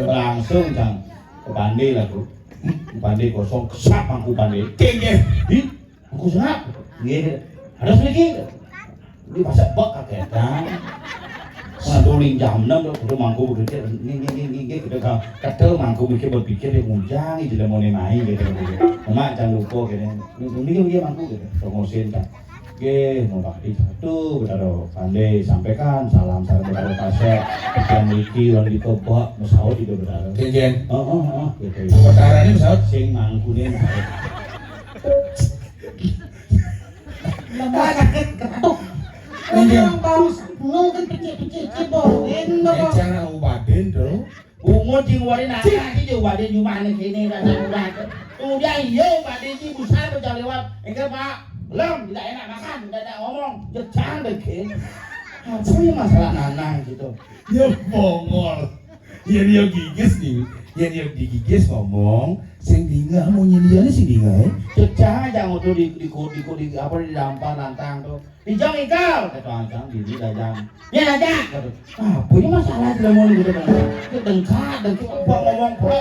Langsung cang ke Pandi lah tuh. Pandi kosong kesap aku Pandi. Kenge Ih, aku senap. Iya, ada sedikit. Ini pasang bak kakek kan. Nah, tuling jam 6 tuh mangku berpikir ini gitu kan. Kata mangku berpikir dia ngujang, tidak mau main gitu. Mak jangan lupa gitu. Ini dia mangku gitu. Promosiin kan. Oke, mau bakti satu, berado pandai sampaikan salam berado kasih. Yang miliki orang di kebak, pesawat juga berado. Kenge Gitu. perkara ini pesawat Sing mangku nih. Lepas sakit ketuk. Orang bang nunggu picik-picik ciboin bapak. Encana ubaden tuh Bungo cing warin anak sih juga warin cuma nih sini dan udah. Kemudian iya warin sih besar berjalan lewat. Enggak pak. Belum, tidak enak makan, tidak ada ngomong, jecang deh kan. Apa ya masalah nanang gitu. Ya bongol ya dia gigis nih ya dia digigis ngomong sing dinga mau nyediain si dinga Jecang aja ngotot di apa di dampar lantang tuh. Dijang ikal, kata ancang diri dajang. Ya aja, kata. Apa ya masalah tidak mau gitu kan. Dengkak, ngomong pula.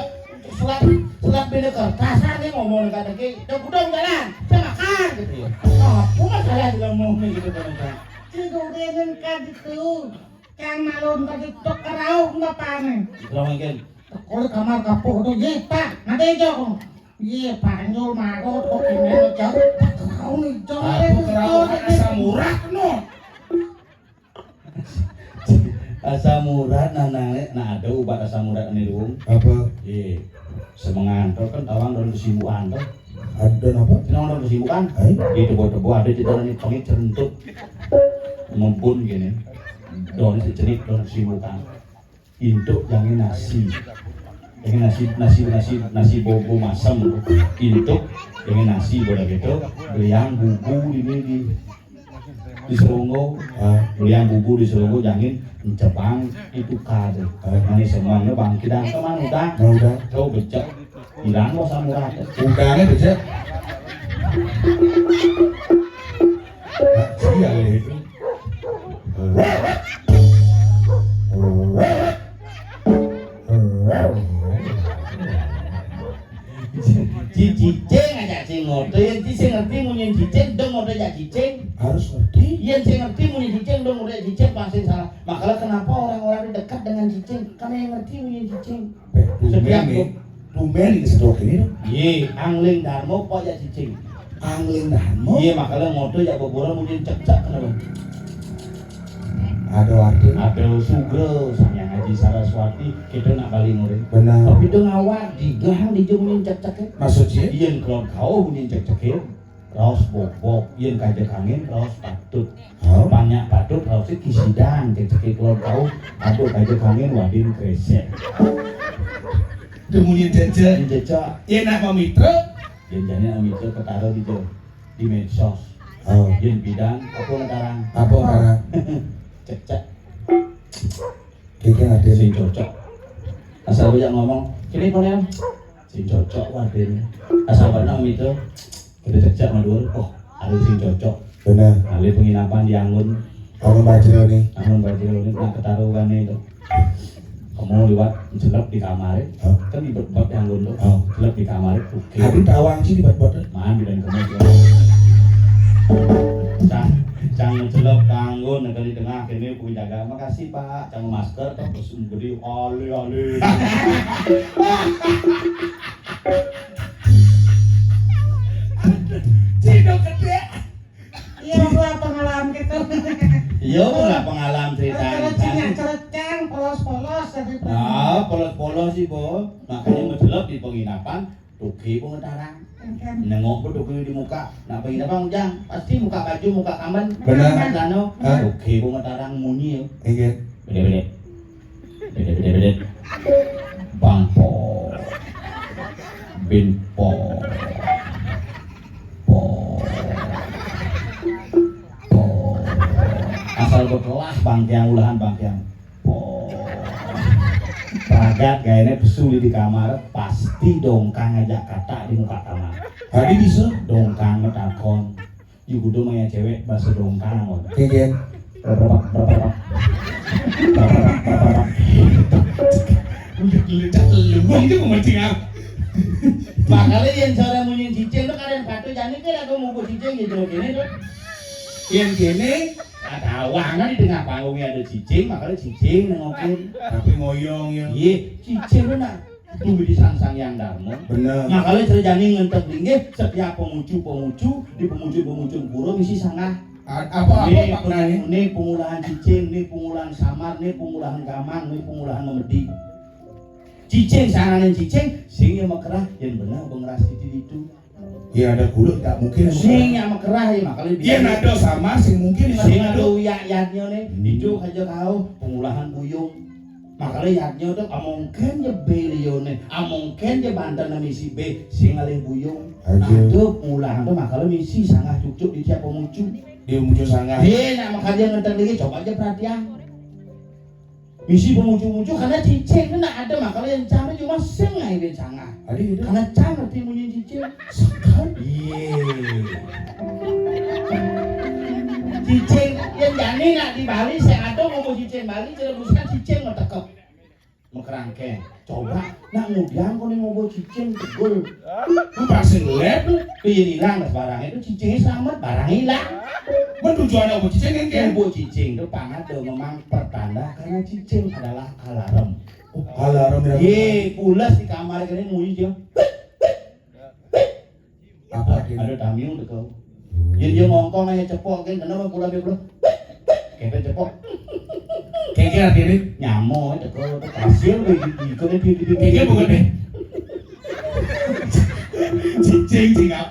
Selat beda kertasan nih ngomong kata ki, udah jalan, saya makan gitu ya. Apa masalah juga ngomong gitu kan? Cidurin kan itu. Kang malun tadi tok kerau bapak nih. Kalau mungkin, Kalau kamar kapuk tuh ye pak, nanti aja kok. Ye panjul marut kok ini jauh. Kerau nih jauh. aku kerau asam murah no asam urat nah ada obat asam urat ini dong. apa Iya, semangat kan tawang dalam kesibukan tuh. ada apa Senang dalam kesibukan? Di tebo-tebo ada di dalam ini pengit cerentut, mumpun gini. Don cerit dalam kesibukan. Induk jangan nasi bobo masam. Induk jangan nasi bola gitu. Beliang bubu ini di seronggo, beliang bubu di seronggo jangan Jepang itu kade. Ini semuanya bang kita kemana udah? Kau becek, bilang mau samurai. udangnya becek iya itu Cicing aja sing ngoto, yang sing ngerti munyen cicing dong ngoto aja cicing. harus ngerti Yang sing ngerti munyen cicing dong ngoto aja cicing pasti salah. Makanya kenapa orang-orang dekat dengan cicing? Karena yang ngerti munyen cicing. tumben ini sedok ini Ye, angling darmo po aja cicing. angling damo Ye, makanya ngoto ya boboran munyen cek-cek kenapa? ada artinya Ada sugro sang yang Haji Saraswati kita nak balik murid. benar Tapi itu ngawat digahang di munyen cek-cek. maksudnya Yen kalau kau munyen cek-cek raos bobok, yen kajak angin raos patut. oh Banyak patut raosnya kisidang, cek-cek kalau kau aduh kajak angin wadin kresek. demunin jajan Jejak, ya nak mitra yen jane amito ketaruh di medsos. oh Yen bidang apa sekarang apa sekarang cek-cek kayaknya ada sing cocok. Asal banyak ngomong, kini kono sing cocok wadin. Asal banyak amito kita cek-cek madur, oh ada sing cocok. benar Kali penginapan di Anggun, orang bajro nih Anggun Bajil ini nak ketaruhan itu. Kamu lewat jelek di kamar, oh kan di bot yang Anggun tuh, Oh. jelek di kamar, oke. habis tawang sih di bot-bot Mandi dan kemudian Cang celok kanggo negeri tengah kini kuwi jaga. Makasih Pak, cang masker terus gede ali. Cino gede Iya gua pengalaman gitu. Iya enggak pengalaman cerita. Cerecinya cerecang polos-polos tadi. Nah, polos-polos sih, Bo. Makanya menjelok di penginapan Tuki pun ngetarang. Nengok pun tuki di muka. Nak pergi apa Ujang? Pasti muka baju, muka kaman. Benar. Lano. Ah. Tuki pun ngetarang munyi. Iya. Bede. Bangpo. Binpo. Po. Asal berkelas bangkiang ulahan bangkiang. Po. Pragat kayaknya pesuli di kamar pasti dongkang ngajak kata di muka kamar. Tadi bisa. Dongkang ngetakon. Yu kudu maya cewek bahasa dongkang. Iya. Berapa. Wah itu memancing aku. Makanya yang sore munyin cicing tuh kadang batu jani kira aku mau cicing gitu gini tuh. Yang gini Ada awangan di tengah panggungnya ada cicing, makanya cicing nengokin. tapi ngoyong ya. Iya, cicing benar. Tunggu di sang yang darmo. Bener. Makanya terjadi ngentek dingin setiap pemucu di pemucu pura misi sangat. Apa maknanya? Ini pengulahan cicing, ini pengulahan samar, ini pengulahan gamang, ini pengulahan memedi. Cicing sanganan cicing, sing yang mekerah yang benar pengeras titik itu. Ya ada gula tak mungkin. Sing yang mekerah ya makanya Iya nado sama sing mungkin sing nado. ada yat-yatnya nih, itu aja kau pengulahan buyung. Makanya yatnya tuh amongken je beliau nih, amongken je bantan na misi B, sing alih buyung. Itu pengulahan tuh makanya misi sangat cucuk di tiap pemucu. Dia muncul sangat. Iya, nak makanya ngeter lagi coba aja perhatian. Misi pemucu-mucu karena cicing itu nak ada makanya yang cara cuma sing aja dia sangat. Adi itu. Karena cara ngerti munyi cicing. Iya. Cicing yang jani nak di Bali saya ada ngomong cicing Bali jadi buskan cicing ngetekep mekerangke. Coba nak ngudiang kau nih ngomong cicing tegul. Apa sing lep? Iya hilang barang itu cicingnya selamat barang hilang. Tujuan apa cicing kan? Ngomong cicing itu panado memang pertanda karena cicing adalah alarm. Oh, alarm ya. Ye, pulas di kamar kene munyi dia. Apa dia? Ada tamu dek kau. Jadi dia ngongkong aja cepok kan kenapa pulang dia pulang. Kayak cepok. Kayak artinya ini Nyamo dek kau kasir di kene di. kayak bukan deh. Cicing singap.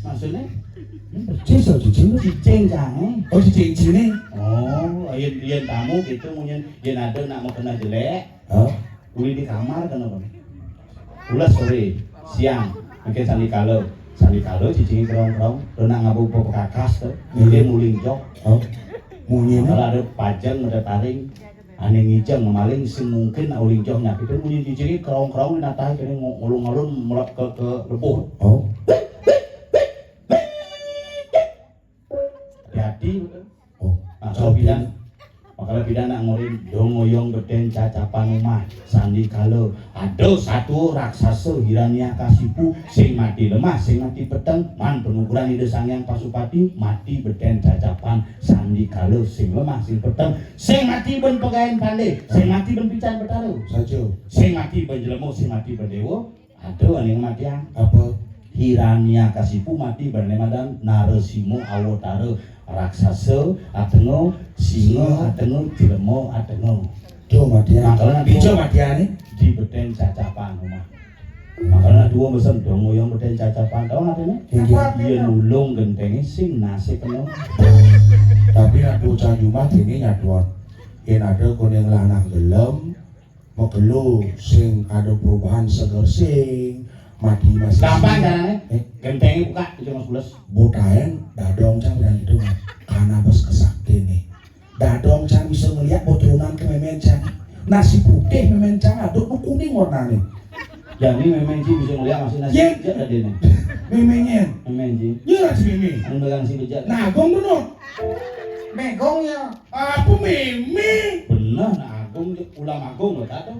Maksudnya Cicing jangan. Oh cicing sini. Oh, yen tamu gitu mungkin yen ada nak mau kena jelek. Oh. Uli di kamar kenapa? Ulas sore, siang, mungkin sandi kalau cicing kerong-kerong, do nak ngabu kakas tuh, dia muling jok. Oh. Munyi Kalau ada pajang, ada taring, ane ngijeng maling sing mungkin uling jok nyak itu munyi cicing kerong-kerong natah kene ngulung-ngulung mulak ke lebuh. Oh. Hati betul. Oh. Makanya bidan nak ngorin dongoyong beden cacapan umah sandi kalau ada satu raksasa Hiranyakasipu sing mati lemah sing mati peteng man pengukuran ide sangyang Pasupati mati beden cacapan sandi kalau sing lemah sing peteng sing mati ben pegaen pandai sing mati ben pican betaro Saja. sing mati ben jelema sing mati ben dewa ada ane matian Apa? Hiranyakasipu mati ben nemadan Naresimo Awatara raksasa atengo singa atengo jelema atengo Do matian. Makanya Dijo matian di beden cacapan rumah makanya dua mesen dongo yang beden cacapan tau ngatanya iya nulung gentengnya sing nasi penuh Tapi nak bocah Jumat ini nyaduan. Yen ada kuning lanang gelem mau gelu sing ada perubahan seger sing mati masih. gampang caranya gentengnya buka itu mas bulas Botaen dadong cang dan itu karena bos kesakti nih. Dadong cang bisa ngeliat boturunan ke memen cang. Nasi putih memen cang aduk kuning warnanya. jadi memang sih bisa ngeliat masih nasi Iya. bejat ada nih Memennya. memang sih Nyerah si meme. yang pegang si bejat Nagong bener. Megong ya. Apa meme? bener nah agung ulang agung loh tato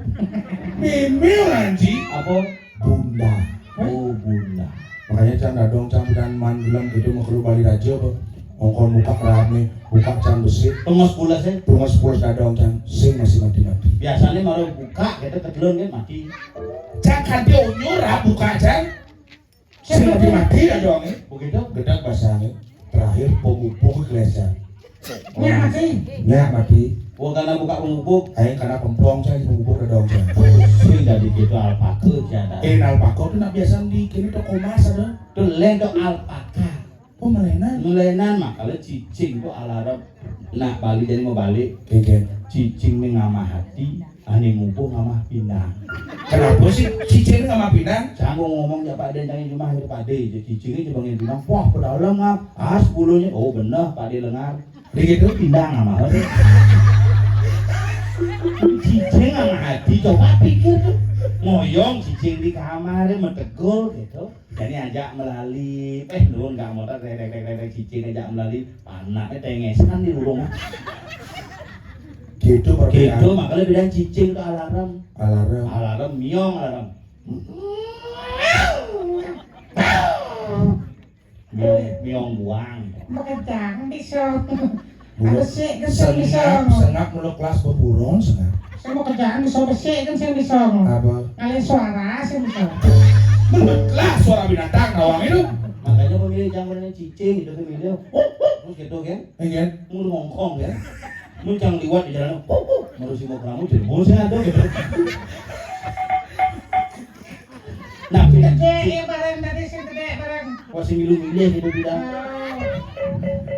Meme orang ji. apa Bunda. oh bunda Makanya cang dadong cang dan man bilang gitu mau keluar balik aja apa? Ongkon buka rame, buka cang besi. tengos bulasnya Bunga 10 dadong cang sing masih mati-mati. biasanya malah buka kita ketelun kan mati Cang kan dia nyurah buka cang. Sing mati-mati dadongnya. begitu Gedak basahnya. Terakhir punggung kelesa. Nya mati. Nya mati. karena buka pengubuk Aing karena pemplong cang punggung dadong cang. sing dari gitu alpaka jada. Alpaka tuh nak biasa di kini toko mas ada. Tuh lain tuh alpaka. Oh melenan makanya cicing tuh alarm. Nak balik jadi mau balik. Keken. Cicing ini ngamah hati, ani mumpung ngamah pinang. Kenapa sih cicing ngamah pinang? Canggung ngomong ya Pak Den jangan cuma hidup Pak De. Cicingnya coba ngin pinang. Wah pedalam ngap. Bulunya. Oh bener Pak De lengar. Begitu pinang ngamah. Cicing ngamah hati. Coba pikir tuh. Ngoyong cicing di kamar metegul gitu. Jadi ajak melalui, nurun gak motor, rek cicing ajak melalui, panaknya tengesan di rumah. Gitu perbedaan. Gitu makanya bilang cicing ke alarm. Alarm Miong alarm. Miong buang. Makajang bisa. Mulut sengak mulut kelas beburon sengak. Saya mau kerjaan bisa bersih kan saya bisa. Apa? Kalian suara saya bisa. Lah suara binatang nawang itu. Makanya pemilih jangan cicing gitu pemilih. Terus gitu kan? Iya. Mau ngongkong ya. Mau jangan liwat di jalan. Mau si mau kamu jadi mau saya ada gitu. Nah, Gede barang dari sini gede barang. Wah si milih gitu bilang.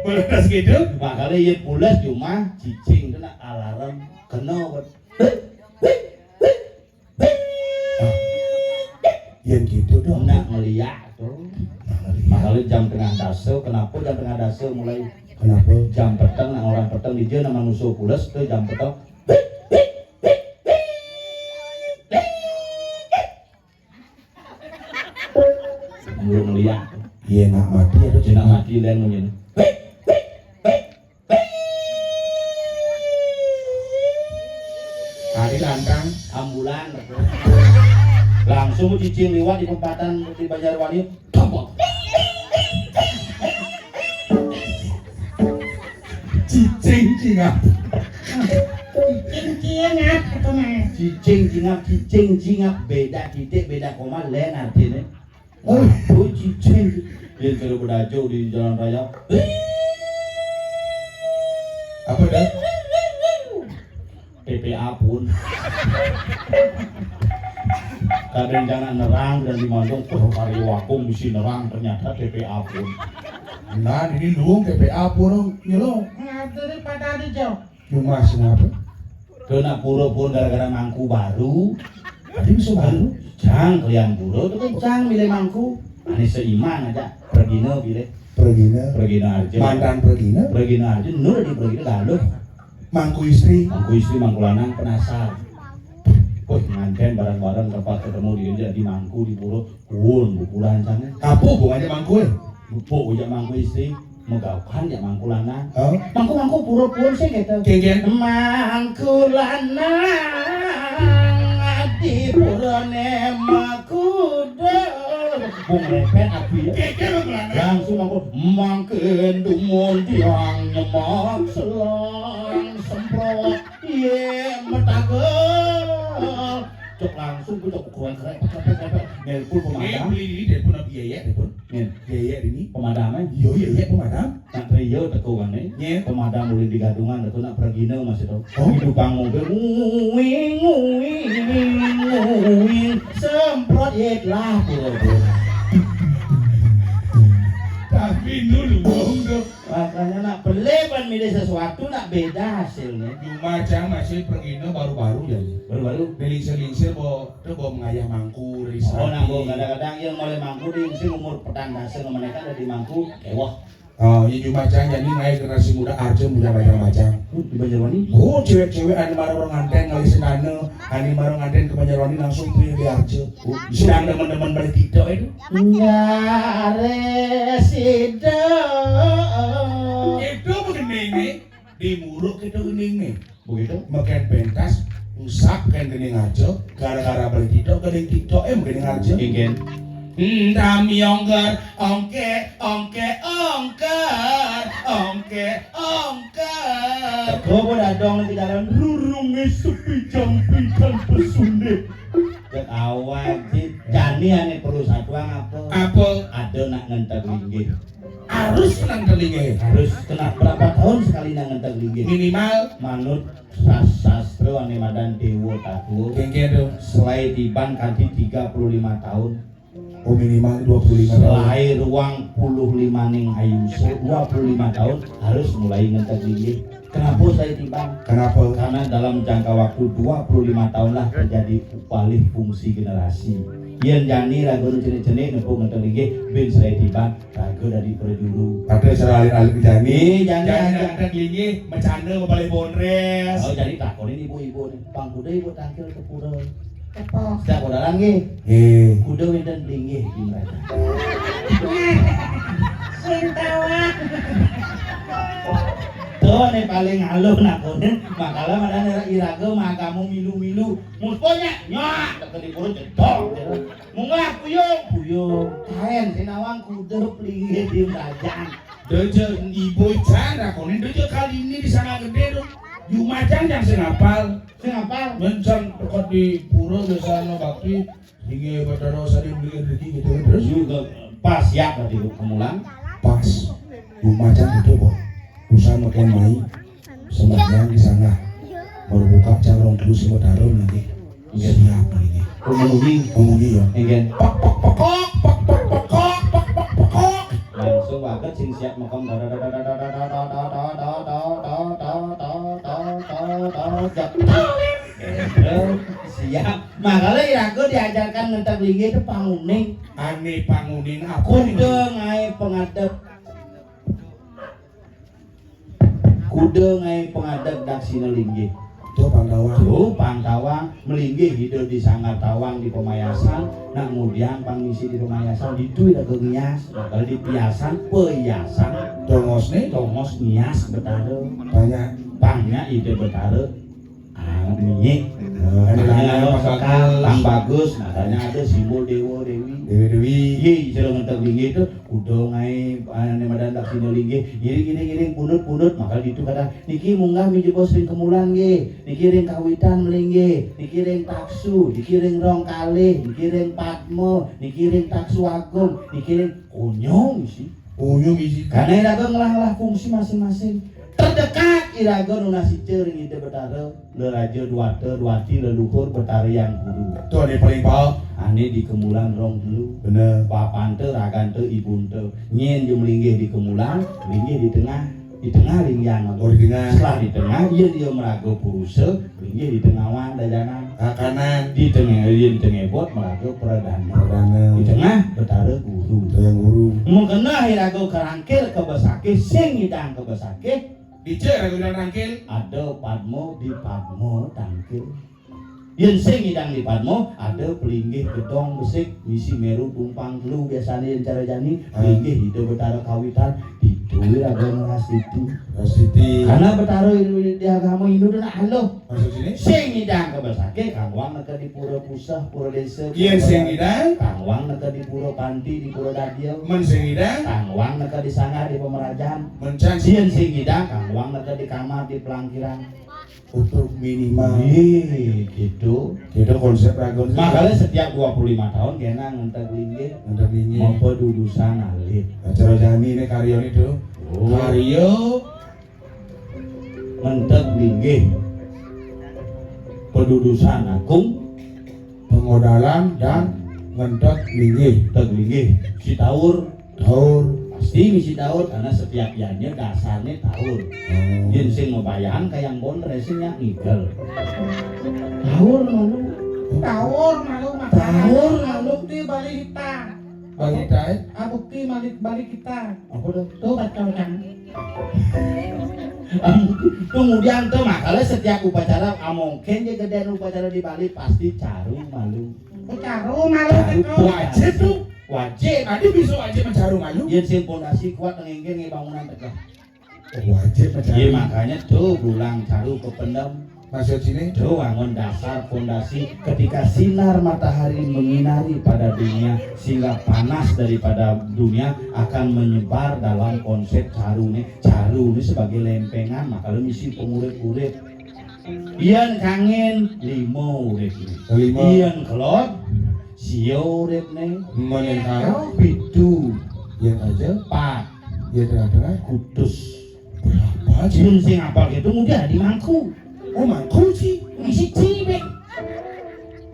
Pulas gitu. Makanya ya pulas cuma cicing itu nak alarm kena buat. Yang gitu dong. Nak ngeliat tuh. Makanya jam tengah dasar, kenapa jam tengah dasar mulai Kenapa? jam petang, nah orang petang di dia nama nusul pulas tuh jam petang. Belum ngeliat. Iya nak mati ada Cina mati lain ngomongin. Hari lantang Ambulan. Langsung cicing liwat di tempatan di Banjarwani. Tombol. cicing cingap. Cing-cingat itu mah. Cicing cingap beda titik beda koma lain artinya. Oh, Cicing dia kalau berdajo di jalan raya. apa dah? PPA pun. Kadang jangan nerang dan dimandung hari wakung mesti nerang ternyata PPA pun. Nah, ini luang TPA pun nyelong. Nah, daripada di jauh. Cuma kenapa? Kena pura pun gara-gara mangku baru. Tadi bisa baru. Jang kalian pura itu kan jang milih mangku. Ini seiman aja. Pergina pilih. Pergina aja. Mantan pergina. Pergina aja. Nur di pergina lalu. Mangku istri. Mangku istri mangku lanang penasar. Wah nganten barang-barang tempat ketemu di mangku di pura. Bukulan sana. Apa hubungannya mangku? Bupuk ujak mangku istri. Megaukan ya mangku lanang. Oh, Mangku pura-pura sih gitu. Kengken. Mangku lanang di purane makuda. Bung repet api ya. Langsung aku mangken dumun tiang nyemak selang semprot. Ye metagel. Cok langsung gue cok ukuran keren. Nelpon pemadam. Beli dia pun biaya pun. Biaya ini. Pemadamnya. Iya pemadam. Nak Rio tekungannya, pemadam mulai digadungan, itu nak pergina masih tahu. Hidup mobil, nguing, semprot lah pura-pura. Tapi dulu bohong tuh. Makanya nak peleban milih sesuatu nak beda hasilnya. Cuma cang masih pergina baru-baru ya. Baru-baru. Lingsir bawa mengayah mangku dari Oh nak kadang-kadang yang mulai mangku dingsir umur petang dasar mereka ada di mangku, ewah. Oh, ya cuma cang jadi ngayah generasi muda arja muda macam-macam. Di Banjarwani? Oh, cewek-cewek ane marang nganten ngali senane, ane marang nganten ke Banjarwani langsung pilih di arja. Sedang teman-teman balik tidak itu. Nyaresida. Itu begini nih, dimuruk itu gening nih. Begitu? Makan pentas, rusak kan gening aja. Gara-gara balik tidak, gening tidak gening aja. Ingin. Dami ongker, ongker. Kau boleh dong di dalam rurung sepi jampitan pesunde. Dan awal jani ane perlu satu apa? Apa? Ada nak ngentar ringgit. harus nang telinge. Harus kena berapa tahun sekali nang ngentek linggih? Minimal Manut sastra ane madan dewa tahu. kengke tuh. Selai tiban kanthi 35 tahun. Oh minimal 25 tahun. Selai ruang 15 ning ayuse 25 tahun harus mulai ngentek linggih. Kenapa saya timbang? Kenapa? Karena dalam jangka waktu 25 tahun lah terjadi upalih fungsi generasi. Yen jani ragu jenis-jenis nempung ngentek linggih ben saya timbang ragu dari perjuru. Ada cara alih jani. Jani Ada gini bercanda balik bonres. Oh jadi takon ini ibu-ibu nih. Bang kuda ibu tangkil ke pura. Apa? Setiap kuda lagi. Kuda windan linggih di mereka. Sing tawa. Tuh nih paling halus nakonin. Makalah madana iraga makamu milu-milu. Musponya nyak. Tekan di pura jedok. Munggah puyung. Kain sinawang kuda linggih di merajang. Deje ibu cara konen deje kali ini di sana gede tuh. Jumajang yang senapal. Sing apa? Mencang dekat di pura biasanya bakti hingga badaro sari beli rezeki gitu terus Juga pas ya berarti kemulan. pas Jumajang itu kok usaha makan mai sembahyang di sana baru buka calon terus sama taruh nanti siap ini mengundi ya Ingin pokok langsung banget sing siap makom siap. Makanya ya aku diajarkan ngentek linggih itu panguning. aneh pangunin apa Kuda ngai pengadep. Kuda ngai pengadep daksina linggih. itu Pandawa Tuh Pantawang melinggih hidup di Sanggar Tawang di Pemayasan. Nah kemudian pangisi di Pemayasan itu ada ngias. Nah kalau di piasan peyasan dongos nih tongos ngias betare. banyak Pangnya ide betare. Minyak. ada Pang bagus. Nah tanya ada simbol dewa dewi. Dewi Iya, cara ngentek linggih itu kuda ngai ane madan dak sino linggih. Giring punut maka gitu kata niki munggah miji bos ring kemulan nggih. Niki ring kawitan melinggih, niki ring taksu, niki ring rong kalih, niki ring padmo, niki ring taksu agung, niki ring konyong sih. uyung isi Karena iraga ngelah-ngelah fungsi masing-masing. Terdekat iraga nu nasiceur ring ide betare, le raja duate duati leluhur betare yang guru. itu ada paling pal Ane di kemulan rong dulu. bener Bapante, ragante, ibunte, nyen jum linggih di kemulan, linggih di tengah lingyang. oh di tengah Setelah di tengah, dia merago puruse, linggih di tengah wan dajanan. kanan Di tengah bot merago perdana. Perdana Di tengah betara guru. itu yang guru Mengkena hirago kerangkil kebesake, sing hidang kebesake, dicer aku bilang rangkil ada padmo di padmo tangkil. Yen sing hidang di padmo ada pelinggih gedong besik misi meru tumpang telu biasanya yang cara jani pelinggih hidup betara kawitan ditulir ada ngasiti Siti karena betara di agama Hindu dan halo masuk sini sing hidang kebesake kangwang neka di pura pusah pura desa iya sing hidang kangwang neka di pura panti di pura dadio men sing hidang kangwang neka di sanggar di pemerajan mencang sien sing hidang kangwang neka di kamar di pelangkiran. untuk minimal Gitu. itu konsep ragon Makanya setiap 25 tahun kena ngentek linggih untuk ini mau pedudusan alit. acara jani ini karyo itu karyo Ngentek linggih pedudusan agung pengodalan dan ngentot linggih ngentek linggih si taur pasti misi taur karena setiap iannya dasarnya taur. Yen sing ngebayang kayang bon resenya ngigel. Taur malu. Tawur malu Tawur, malu bukti balik kita. bagi tay Bukti balik kita. Apa dah? Tuh baca kan. Kemudian tuh makanya setiap upacara mungkin dia gedean upacara di Bali pasti caru malu. Caru malu Caru kan. wajib tuh Wajib. tadi bisa wajib mencaru malu Yen sing pondasi kuat ngengeng bangunan tegak. wajib mencaru Iya makanya tuh berulang caru kependem. masuk sini Tuh wangun dasar fondasi ketika sinar matahari menyinari pada dunia sehingga panas daripada dunia akan menyebar dalam konsep caru nih sebagai lempengan makanya misi pengurip-urip ian kangen limo urip Limo. ian kelot sio urip nih menengah pitu yang aja pat Ya tengah-tengah. Kudus. Berapa sih? Mun sing apal gitu mudah di Mangku. Oh mangku sih. Isi cibek.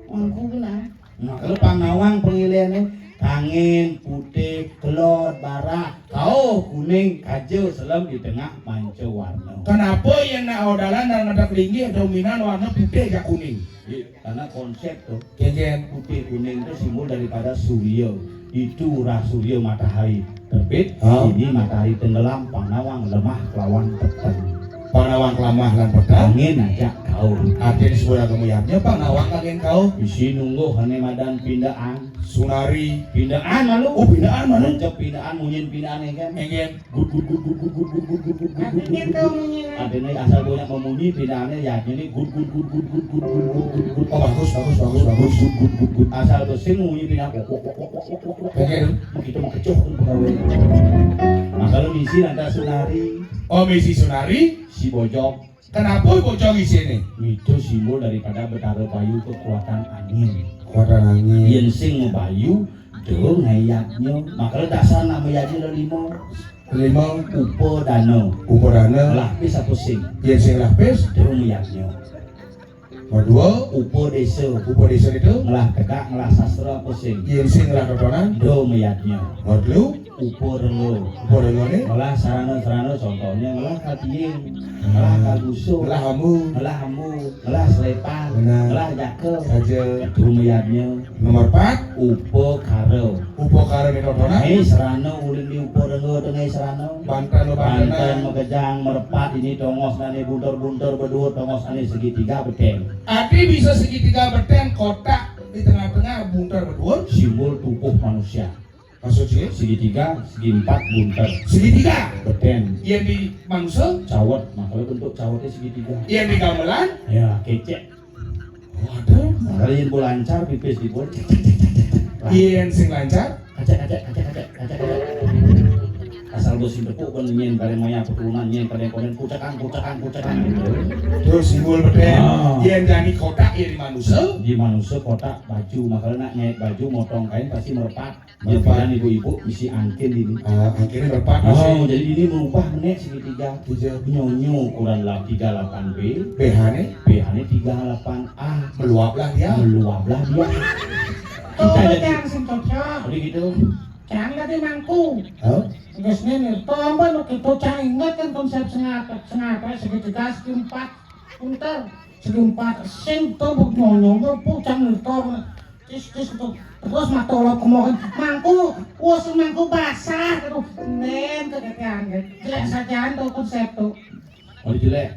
Mangku kena. Nah, kalau Panawang pengiliannya angin, putih, kelot, bara, kau kuning, kajo, selam di tengah manca warna. Kenapa yang nak odalan dan ada kelingi dominan warna putih gak kuning? Karena konsep tuh, Gen-gen. putih kuning itu simbol daripada surya. Itu rah surya matahari terbit, Oh. ini matahari tenggelam, Panawang lemah lawan petang. Panawang kelamah lan petang. Angin aja kau. Aden sebelah kemuyarnya Panawang kagen kau. Isi nunggu hane madan pindaan. Sunari. Pindaan malu. Oh pindaan mana? Mencep pindaan, munyin pindaan ya kan. Gen. Gud gud gud gud gud gud gud gud gud gud Tapi gud gud gitu gud. mengira. Adanya asal banyak memunyi pindahannya ya ini gud gud gud gud gud gud gud gud gud gud. Oh bagus. Gud gud gud gud. Asal besing memunyi pindahan. Gen. Begitu mau kecoh pun pegawai. Nah kalau misi nanti sunari Oh misi Sunari. si bojok Kenapa bocor di sini? itu simbol daripada Betara Bayu kekuatan angin. Kuatan angin. Yen sing ngebayu do ngayaknya makanya dasar nama yadi lima Limau. upo danau Ukurana. lapis apa sing Yang sing lapis. do ngayaknya Kedua. upo desa Upo desa itu. ngelah tegak ngelah sastra apa sing Yang sing lah totonan. do ngayaknya Kedua. upo rengo Upo dengone. ngelah sarana-sarana contohnya ngelah katiying ngelah kaguso Lah kamu. ngelah hamu ngelah selepan Benar. ngelah jakel Saja. do ngayaknya Nomor 4. upo karo Upo karen totonan. serana ulin di upo rengo tengah serana Banten lo Banten, bantenan. Megejang, Merepat, ini tongos nane bunter-bunter berdua tongos nane segitiga beteng. Adi bisa segitiga beten kotak di tengah-tengah buntar berdua. Simbol tubuh manusia. Maksudnya Segitiga, segi empat bunter. segitiga. Beten, Yang di manusia. cawet, makanya bentuk cawetnya segitiga. Yang di gamelan. Ya, kecek. Oh ada. Makanya yang lancar, pipis di bawah. Yang sing lancar. Kacak. Asal dosin tepuk kan nyen kalian maya keturunan nyen kalian kucakan gitu. Terus simbol beten. Ah. Yang jadi kotak yang di manusia. Di manusia kotak baju makanya nak nyait baju motong kain pasti merepat. Merepat. Jadi ibu-ibu misi angkin ini. Akhirnya berpat Oh, masih. jadi ini merubah menit segitiga. Tiga. Nyonyo ukuran lah 38B, BH nih BH nya 38A. meluaplah dia. Meluaplah dia. Oh, Kita jadi jangan sing cocok. jadi gitu. Jangan tadi mangku. Oh. Guys nih, tombol lo kita cari ingat kan konsep sengapa segitiga segi empat punter segi empat sing tombol nyonyo pucang nih tombol tis terus mata lo kemarin mangku, wah si mangku basah terus nen kegedean jelek saja tuh konsep tuh Oh jelek.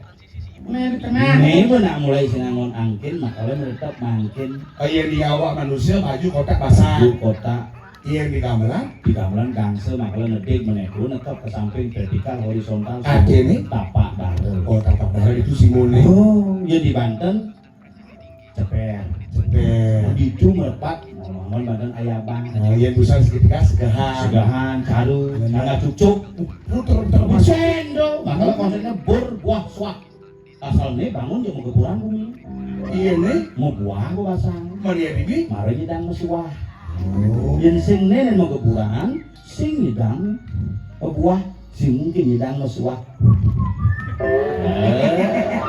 nen di tengah. Ini pun nak mulai sinangon angkin makanya menetap mangkin Oh, yang di awak manusia baju kotak basah. di kotak Yang di gamelan. di gamelan gangse makanya nedik meneku netap ke samping vertikal horizontal Ade nih? tapak darah. Oh tapak darah itu simbolnya. Oh, ya di Banten ceper. Cepet. Begitu merepat, ngomong badan ayabang. Nah, yang busana segitiga segahan. Segahan, caru, tangga cucuk, Puter sendo. Makanya konsepnya berbuah swak. Asalnya bangun dia mau kekurang bumi. Iya nih. Mau buah gua pasang. Maria Bibi. Mari nyidang mesuah. Oh. Yang sing nenen mau kekurang, sing nyidang buah, sing mungkin nyidang mesuah.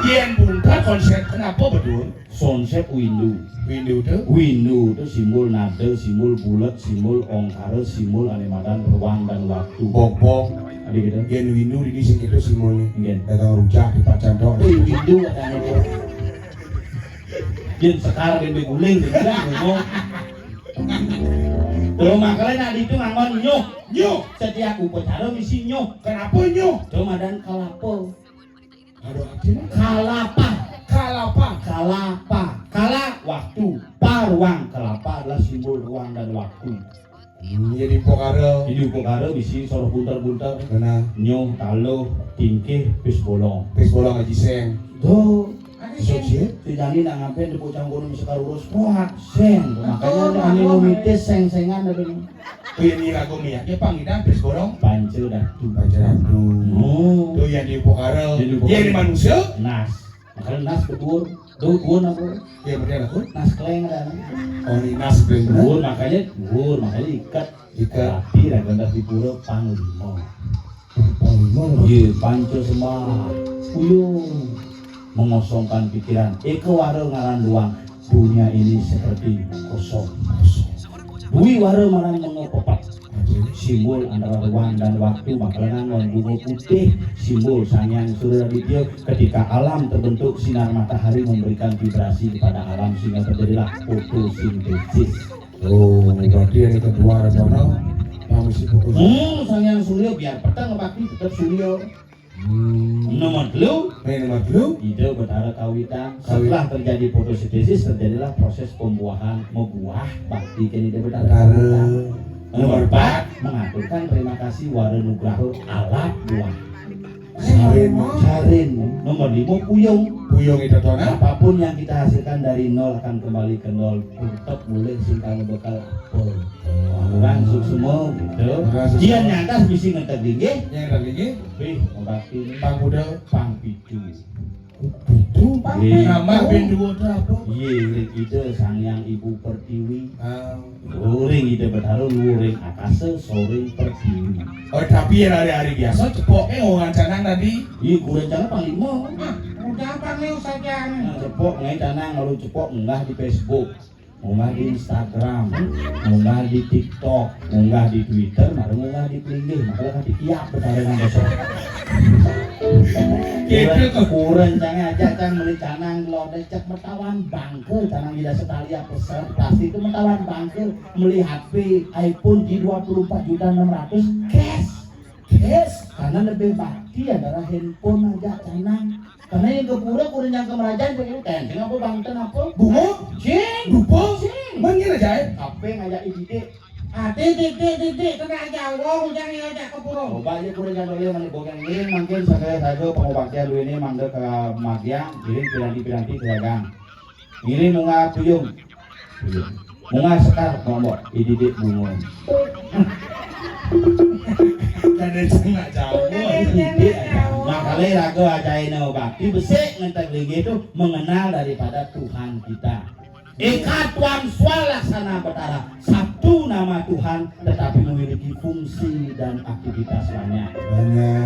Yang bungka konsep kenapa betul? Konsep windu. Window tuh. Windu itu simbol nada, simbol bulat, simbol ongkara, simbol animadan ruang dan waktu. Bok-bok. Adik gitu. Yang window di sini itu simbolnya. Ingin. Datang rujak di Pacandok. Windu katanya itu. Jen sekarang yang beguling, beguling, ngomong. Terus makanya nak itu ngangon nyoh. Nyoh. Setiap upacara misi nyoh. Kenapa nyoh? Terus madan kalapa. Aduh artinya. Kalapa. Kalapa. Kalapa. Kala waktu. Ruang. Kelapa adalah simbol ruang dan waktu. Jadi pokare. Jadi upacara misi soro bunter-bunter. Karena Nyoh, talo, tingkih, pis bolong. pes bola ngaji seng. Tuh. Ada sing Sosial. Tidak nak ngapain di pocang gunung sekar urus kuat seng. Makanya ani lumitis seng-sengan dari ini. Tuh yang di lagu miaknya panggilan pes bolong. Pancil dah tuh. Pacaran tuh. Oh. Tuh yang di pokare. Yang di pokare. Yang di manusia. Nas. Makanya nas betul. Tuh gue aku. Yang berarti aku. Nas kleng ada. Oh ini nas bener. Gur makanya ikat. Ikat. Tapi raga di pura panglima. Panglima Iya, panco semua Uyung mengosongkan pikiran Eko waro ngaran luang dunia ini seperti kosong. Dwi waro ngaran mengopopat simbol antara ruang dan waktu makalengan bunga putih simbol Sangyang Suryaditya ketika alam terbentuk sinar matahari memberikan vibrasi kepada alam sehingga terjadilah fotosintesis. Oh, berarti yang kedua Rajono mengisi fotosintesis. Sangyang Surya biar petang bakti tetap Surya. Nomor 2 ide betara kawitan setelah terjadi fotosintesis terjadilah proses pembuahan membuah bakti kini ide betara. Nomor 4 mengaturkan terima kasih wara nugraha alat buah. Sarin. Nomor 5 puyung itu dona. Apapun yang kita hasilkan dari nol akan kembali ke nol. Tetap boleh singkang bekal apel. Orang semua gitu. Jian nyantas misi ngetek tinggi. Yang tertinggi Wih, bakti Pang Buddha pang picu. itu nama bindu apa? Iya, ide Sangyang Ibu Pertiwi. Luring ide bertaruh luring akase soring pertiwi. Oh tapi yang hari-hari biasa cepoknya ngomong canang tadi. Iya, gue rencana panglima. Udah apa nih saja? Cepok ngai tanang lalu cepok enggah di Facebook, enggah di Instagram, enggah di TikTok, enggah di Twitter, baru enggah di Plinggih, makanya kan dikiap bertarengan besok. Kurang jangan aja kan meli canang lode cek metawan bangke canang tidak sekali apa pesan plastik itu metawan bangke meli HP iPhone G24.600.000 cash karena lebih bakti adalah handphone aja canang karena yang kepura kurang yang kemerajaan pengen tenting apa bangten apa Bungo? cing Lupa? cing Mangin aja apa ngajak ide Titik, kena jauh, jangan ajak ke purong. coba aja kurang yang dulu mana bogang ngiring mungkin saya pengobaknya lu ini mangga ke Magiang ngiring piranti ke dagang ngiring munga puyung munga sekar ngomong ididik bungo Ada cengat jauh. makanya ragu ajaina bakti besek ngentek lagi itu mengenal daripada Tuhan kita. Eka Tuhan swalaksana betara satu nama Tuhan tetapi memiliki fungsi dan aktivitas banyak.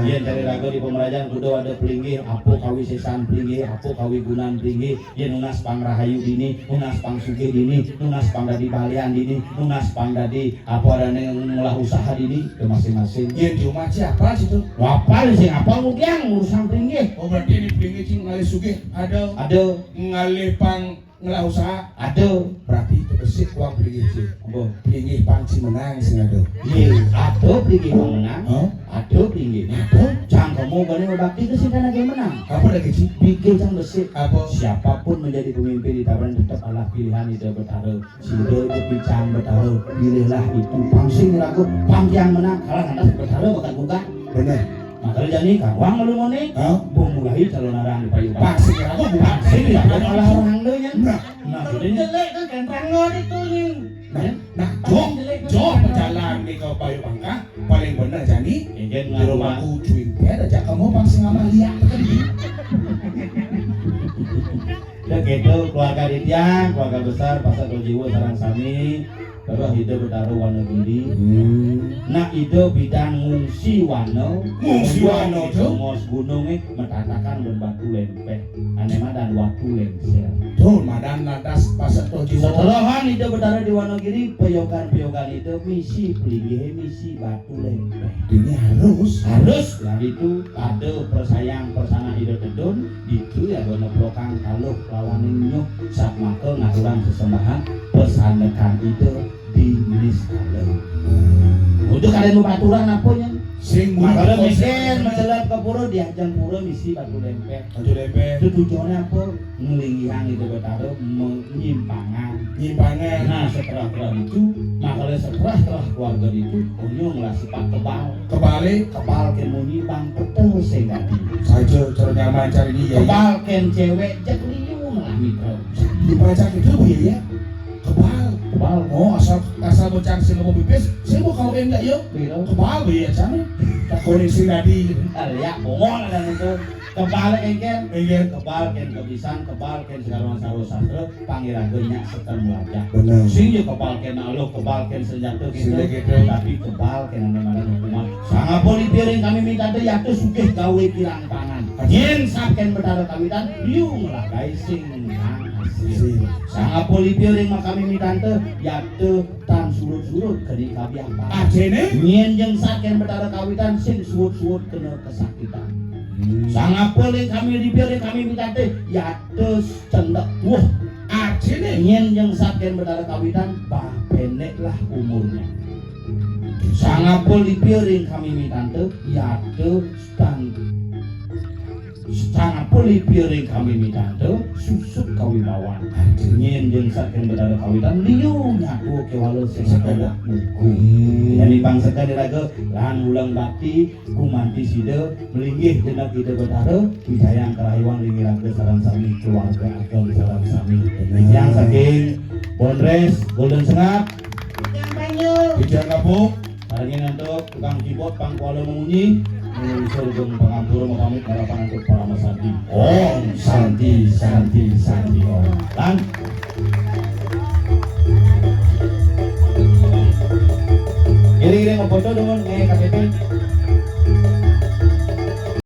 Iya dari ragu di pemerajaan kudu ada pelinggih apo kawi sesan pelinggih apo kawi gunan pelinggih iya nunas pang rahayu dini nunas pang sugih dini nunas pang dadi balian dini nunas pang dadi apa ada yang ngolah usaha dini ke masing-masing. Iya di rumah siapa situ? Wapal sih apa mugiang urusan pelinggih. Oh berarti ini pinggir cing ngalih sugih ada ngalih pang ngelah usaha ada berarti itu bersih uang pinggir cing apa pinggir pang si menang sing ada. iya ada pelinggih menang ada pelinggih cang kamu gani bakti itu sih kan lagi menang Apa lagi cing? bikin cang bersih Apa? siapapun menjadi pemimpin di tabaran tetap adalah pilihan itu bertaruh sida itu picang bertaruh pilihlah itu pangsing ragu pang yang menang kalah kandas bertaruh bukan bukan Benar. makanya jadi kawang lalu ngone bumulahi calon arang di payung Pangsing aku bukan pangsing ya kalah orang nya nah Kalau jadi jelek kan kentrangon itu nih. Nah, jok berjalan di kau payu bangka paling benar jadi ingin di rumah ucuin ada jak kamu pangsing sama lihat kan ya gitu keluarga Ditya keluarga besar Pasar Dojiwo Sarang Sami terus hidup bertaruh Wonogiri nah itu bidang ngungsi wano tuh mos gunungnya metatakan berbatu lempeh anema dan watu lengser tuh madan lantas Pasar Dojiwo setelahan itu bertaruh di Wonogiri peyogan itu misi pelinggih misi batu lempeh ini harus lah itu ada persayang persana hidup tedun itu ya gono blokang kaluh lawanin nyuk sak maka ngaturan sesembahan pesanekan itu di miskalau udah kalian mau baturan apanya sing kalau miskin mencelap ke pura diajang pura misi batu lempeh batu lempeh itu tujuannya apa ngelinggihan itu bertaruh menyimpangan nah setelah itu makanya setelah keluarga itu unyung lah sifat kebalik kepal ken muni bang petel sengati saja cara nyaman cari dia kepal ken cewek jek liung lah mitra di pajak itu ya kebal oh asal bocang sing mau pipis sing mau kau enggak yo kebal ya cang kondisi tadi ya ngomong dan itu kebal engkel ingin kebal ken kebisan kebal ken sekarang saru sastra pangeran banyak setel mulajak benar sing je kebal ken aloh kebal ken senjata gitu Sing gitu. tapi kebal ken mana hukuman sangat poli piring kami minta teh ya teh sugih gawe kirang pangan yen saken bedara kawitan liu ngelakai sing nang hasil sangat poli piring mah kami minta teh ya teh tan surut-surut ke kabiang ajene yen jeung saken bedara kawitan sing surut-surut kena kesakitan sangat paling kami dipilih kami minta teh ya terus cendak wah ajene ingin yang saken berdarah kawitan bah pendek lah umurnya sangat paling dipilih kami minta teh ya terus sangat paling piring kami minta teh susuk kawibawan ingin yang saken berdarah kawitan liu nyaku kewalau sing sekolah muku jadi bangsa kadiraga lahan ulang bakti kumanti sida melinggih jenak ide betara wijayang kerayuan lingiraga sarang sami keluarga agam sarang sami yang saking Bondres Golden Sengat Yang banyu. bicara kapuk hari untuk tukang keyboard pangkuala mengunyi menulisur jeung pangampura mapamit harapan untuk para masadi Om Santi Santi Santi Om lan Kiri-kiri ngopoto dengan KTP